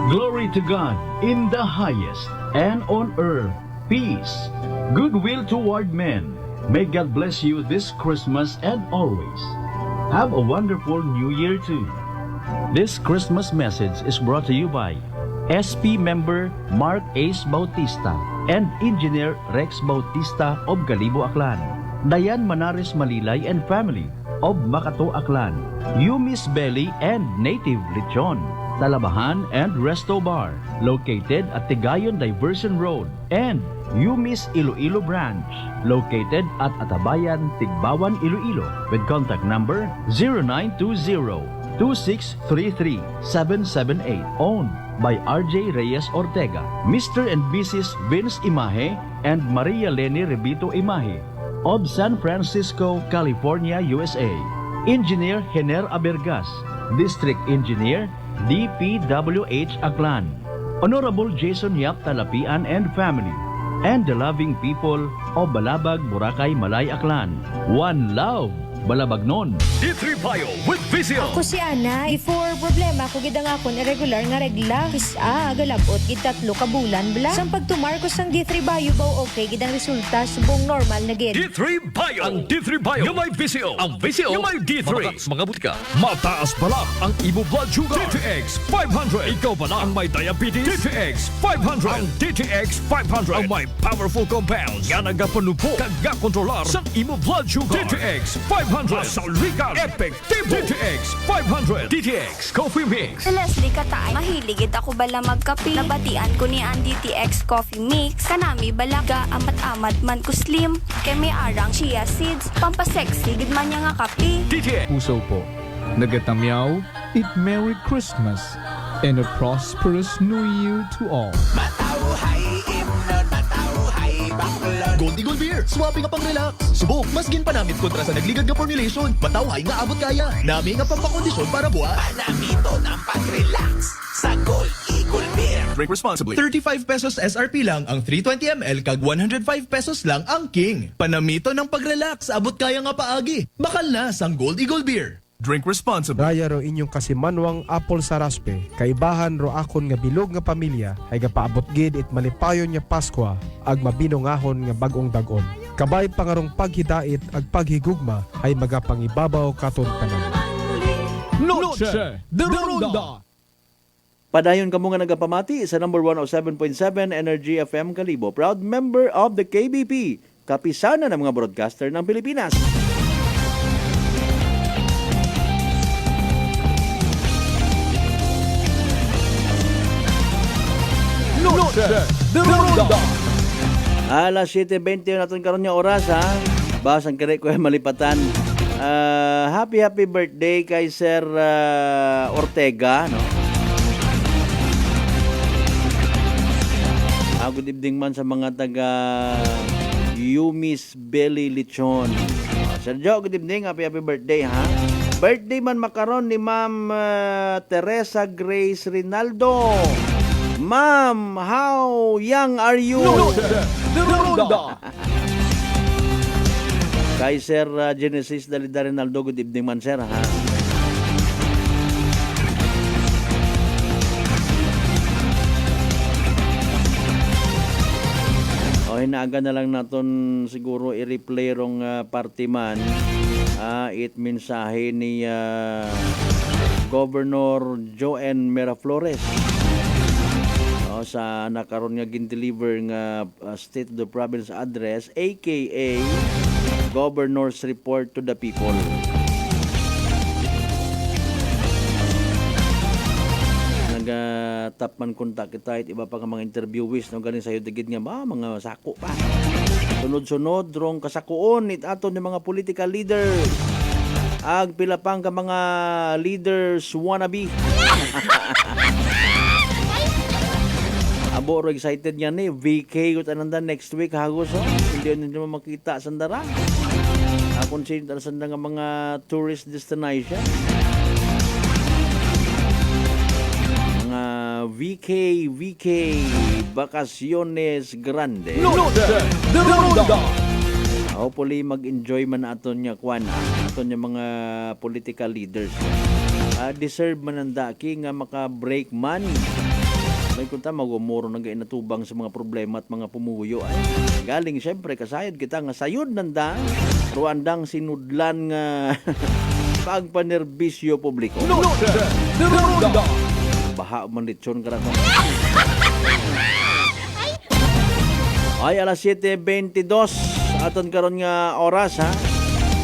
Glory to God in the highest, and on earth peace, goodwill toward men. May God bless you this Christmas and always. Have a wonderful New Year too. This Christmas message is brought to you by SP member Mark Ace Bautista and Engineer Rex Bautista of Galibo, Aklan. Dayan Manares Malilay and family of Makato, Aklan. Yumis Belly and Native Lechon. Talabahan and Resto Bar, located at Tigayon Diversion Road, and Yumis Iloilo Branch, located at Atabayan, Tigbawan, Iloilo, with contact number 2633-778. Owned by RJ Reyes Ortega, Mr. and Mrs. Vince Imahe and Maria Leni Rebito Imahe of San Francisco, California, USA. Engineer Hener Abergas, District Engineer DPWH Aklan, Honorable Jason Yap Talapian and family, and the loving people of Balabag, Boracay, Malay, Aklan. One love, Balabagnon. D3 Bio with Vizio. Ako si Ana, before problema ko gidang akon irregular nga regla. Galabot gid 3 ka bulan bla. Sang pagtumar ko sang D3 Bio baw okay gidang resulta subong normal na gid. D3 Bio. Ang D3 Bio yung may Vizio. Ang Vizio yung may D3. Mataas mga butika. Mataas pala ang imo blood sugar. DTX 500. Ikaw pala ang may diabetes. DTX 500. Ang DTX 500 ang may powerful compounds nga nagapanupo kag kontrolar sa imo blood sugar. DTX 500. Asalrican Effective DTX 500. DTX Coffee Mix. Si Leslie Katay, mahiligid ako bala magkape. Nabatian ko ni ang DTX Coffee Mix. Kanami balaga amat-amat man ko slim. Kay may arang chia seeds. Pampasexy gid man niya nga kape. DTX Puso po, nagatamyaw, it Merry Christmas and a prosperous New Year to all. Gold Eagle Beer, swabe nga pang relax. Subok, mas ginpanamit kontra sa nagligad nga formulation. Matawhay nga abot kaya. Nami nga pampakondisyon para buhat. Panamito ng pag-relax sa Gold Eagle Beer. Drink responsibly. 35 pesos SRP lang ang 320 ml kag 105 pesos lang ang King. Panamito ng pag-relax, abot kaya nga paagi. Bakal na sang Gold Eagle Beer. Drink responsibly. Raya ro inyong kasimanwang apple sa raspe. Kaibahan ro akon nga bilog nga pamilya ay gapaabot gid it malipayon nga Paskwa ag mabinungahon nga bag-ong dag-on. Kabay pangarong paghidait ag paghigugma ay magapangibabaw katon tanan. Noche de Ronda. Padayon kamo nga nagapamati sa number 107.7 Energy FM Kalibo. Proud member of the KBP. Kapisana ng mga broadcaster ng Pilipinas. Noche de Ronda. Alas 7:20 natin karon nga oras ha. Basang kare ko malipatan. Happy birthday kay Sir Ortega, no? Good evening man sa mga taga Yumis Belly Lechon. Sir Joe, good evening. Happy birthday ha. Birthday man makaron ni Ma'am Teresa Grace Rinaldo. Ma'am, how young are you? Kay Sir Genesis Dalida Rinaldo, good evening man sir ha. O hinaaga na lang naton siguro i-replay rong party man it mensahe ni Governor Joanne Miraflores sa nakaroon nga gin-deliver nga State of the Province address aka Governor's Report to the People. Nag-tapman kontak kita at iba pa nga mga interviewees no galing sayo digid nga mga sako pa. Sunod-sunod rong kasakuon it aton ng mga political leaders. Ag pila pang ka mga leaders wannabe. Abo ro excited niya ni VK ko tananda next week hagos hindi naman makita sandara. Akon sinta sanda nga mga tourist destination. Mga VK Vacaciones Grande. De Ronda. Hopefully mag-enjoy man aton nya kwan aton nya mga political leaders. Deserve man ang daki nga maka-break man. May kunta magumuro nang gainatubang sa mga problema at mga pumuyo ay galing syempre kasayod kita nga sayod nanda ruandang sinudlan nga pagpanerbisyo publiko. Baha man litson karato. Ay alas 7:22 aton karon nga oras ha.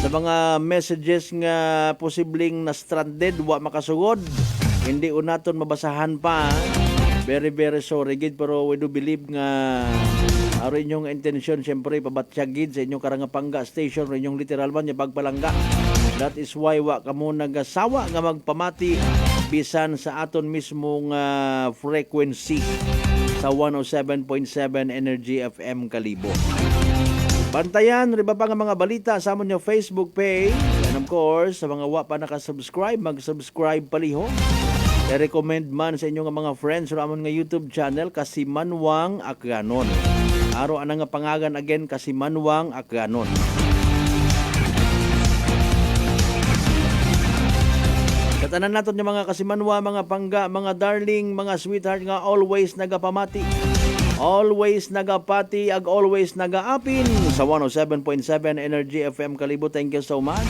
Sa mga messages nga posibleng na stranded wa makasugod hindi unaton mabasahan pa. Very sorry gid pero we do believe nga aro inyong intention syempre pabatsyag gid sa inyong karangapangga station ro inyong literal man nya pagpalangga That is why wa kamo nagasawa nga magpamati bisan sa aton mismong frequency sa 107.7 Energy FM Kalibo. Bantayan, riba pa nga mga balita sa amon yung Facebook page. And of course, sa mga wa pa nakasubscribe, mag-subscribe paliho. I-recommend man sa inyo nga mga friends sa amon nga YouTube channel, Kasimanwang Akganon. Aro ana nga pangagan again, Kasimanwang Akganon. Katanan naton yung mga kasimanwa, mga pangga, mga darling, mga sweetheart nga always nagapamati. Always nagapati, ag always nagaapin sa 107.7 Energy FM Kalibo. Thank you so much.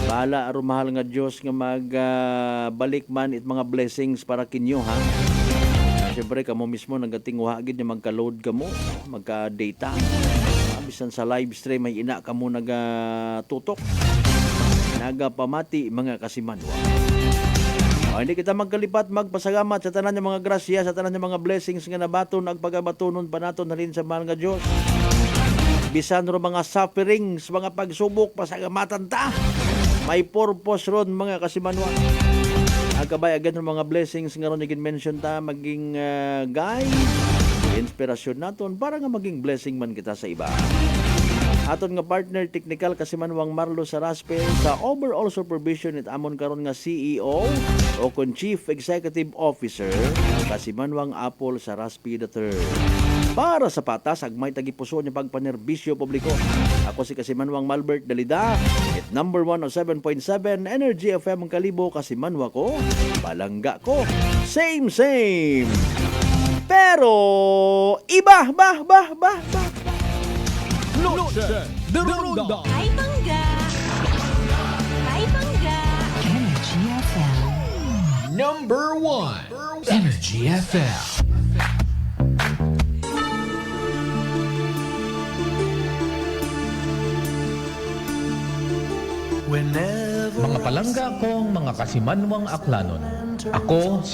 Bahala aron mahal nga Dios nga magbalik man it mga blessings para kinyo ha. Siyempre kamo mismo nagatingwa gid nga magka-load kamo, magka-data. Bisan sa live stream may ina kamo nagatutok. Nagapamati mga kasimanwa. Hindi kita magkalipat, magpasalamat sa tanan ng mga grasya, sa tanan ng mga blessings nga nabaton, ag pagabatunon pa naton halin sa mahal nga Diyos. Bisan ro mga sufferings, mga pagsubok, pasalamatan ta. May purpose ron mga kasimanwa. Agabay agad ng mga blessings nga ron naging mention ta, maging guide, inspirasyon naton para nga maging blessing man kita sa iba. Aton nga partner technical Kasimanwang Marlo Saraspe sa overall supervision it amon karon nga CEO o kon Chief Executive Officer Kasimanwang Apple Saraspe III. Para sa patas agmay tagipuso ni pagpanerbisyo publiko. Ako si Kasimanwang Malbert Dalida at number 107.7 Energy FM Kalibo. Kasimanwa ko, palangga ko, same. Pero iba ba. Noche de Ronda. Ay, bangga! Energy FM. Number 1. Energy FM. Mga palangga kong mga kasimanwang aklanon. Ako si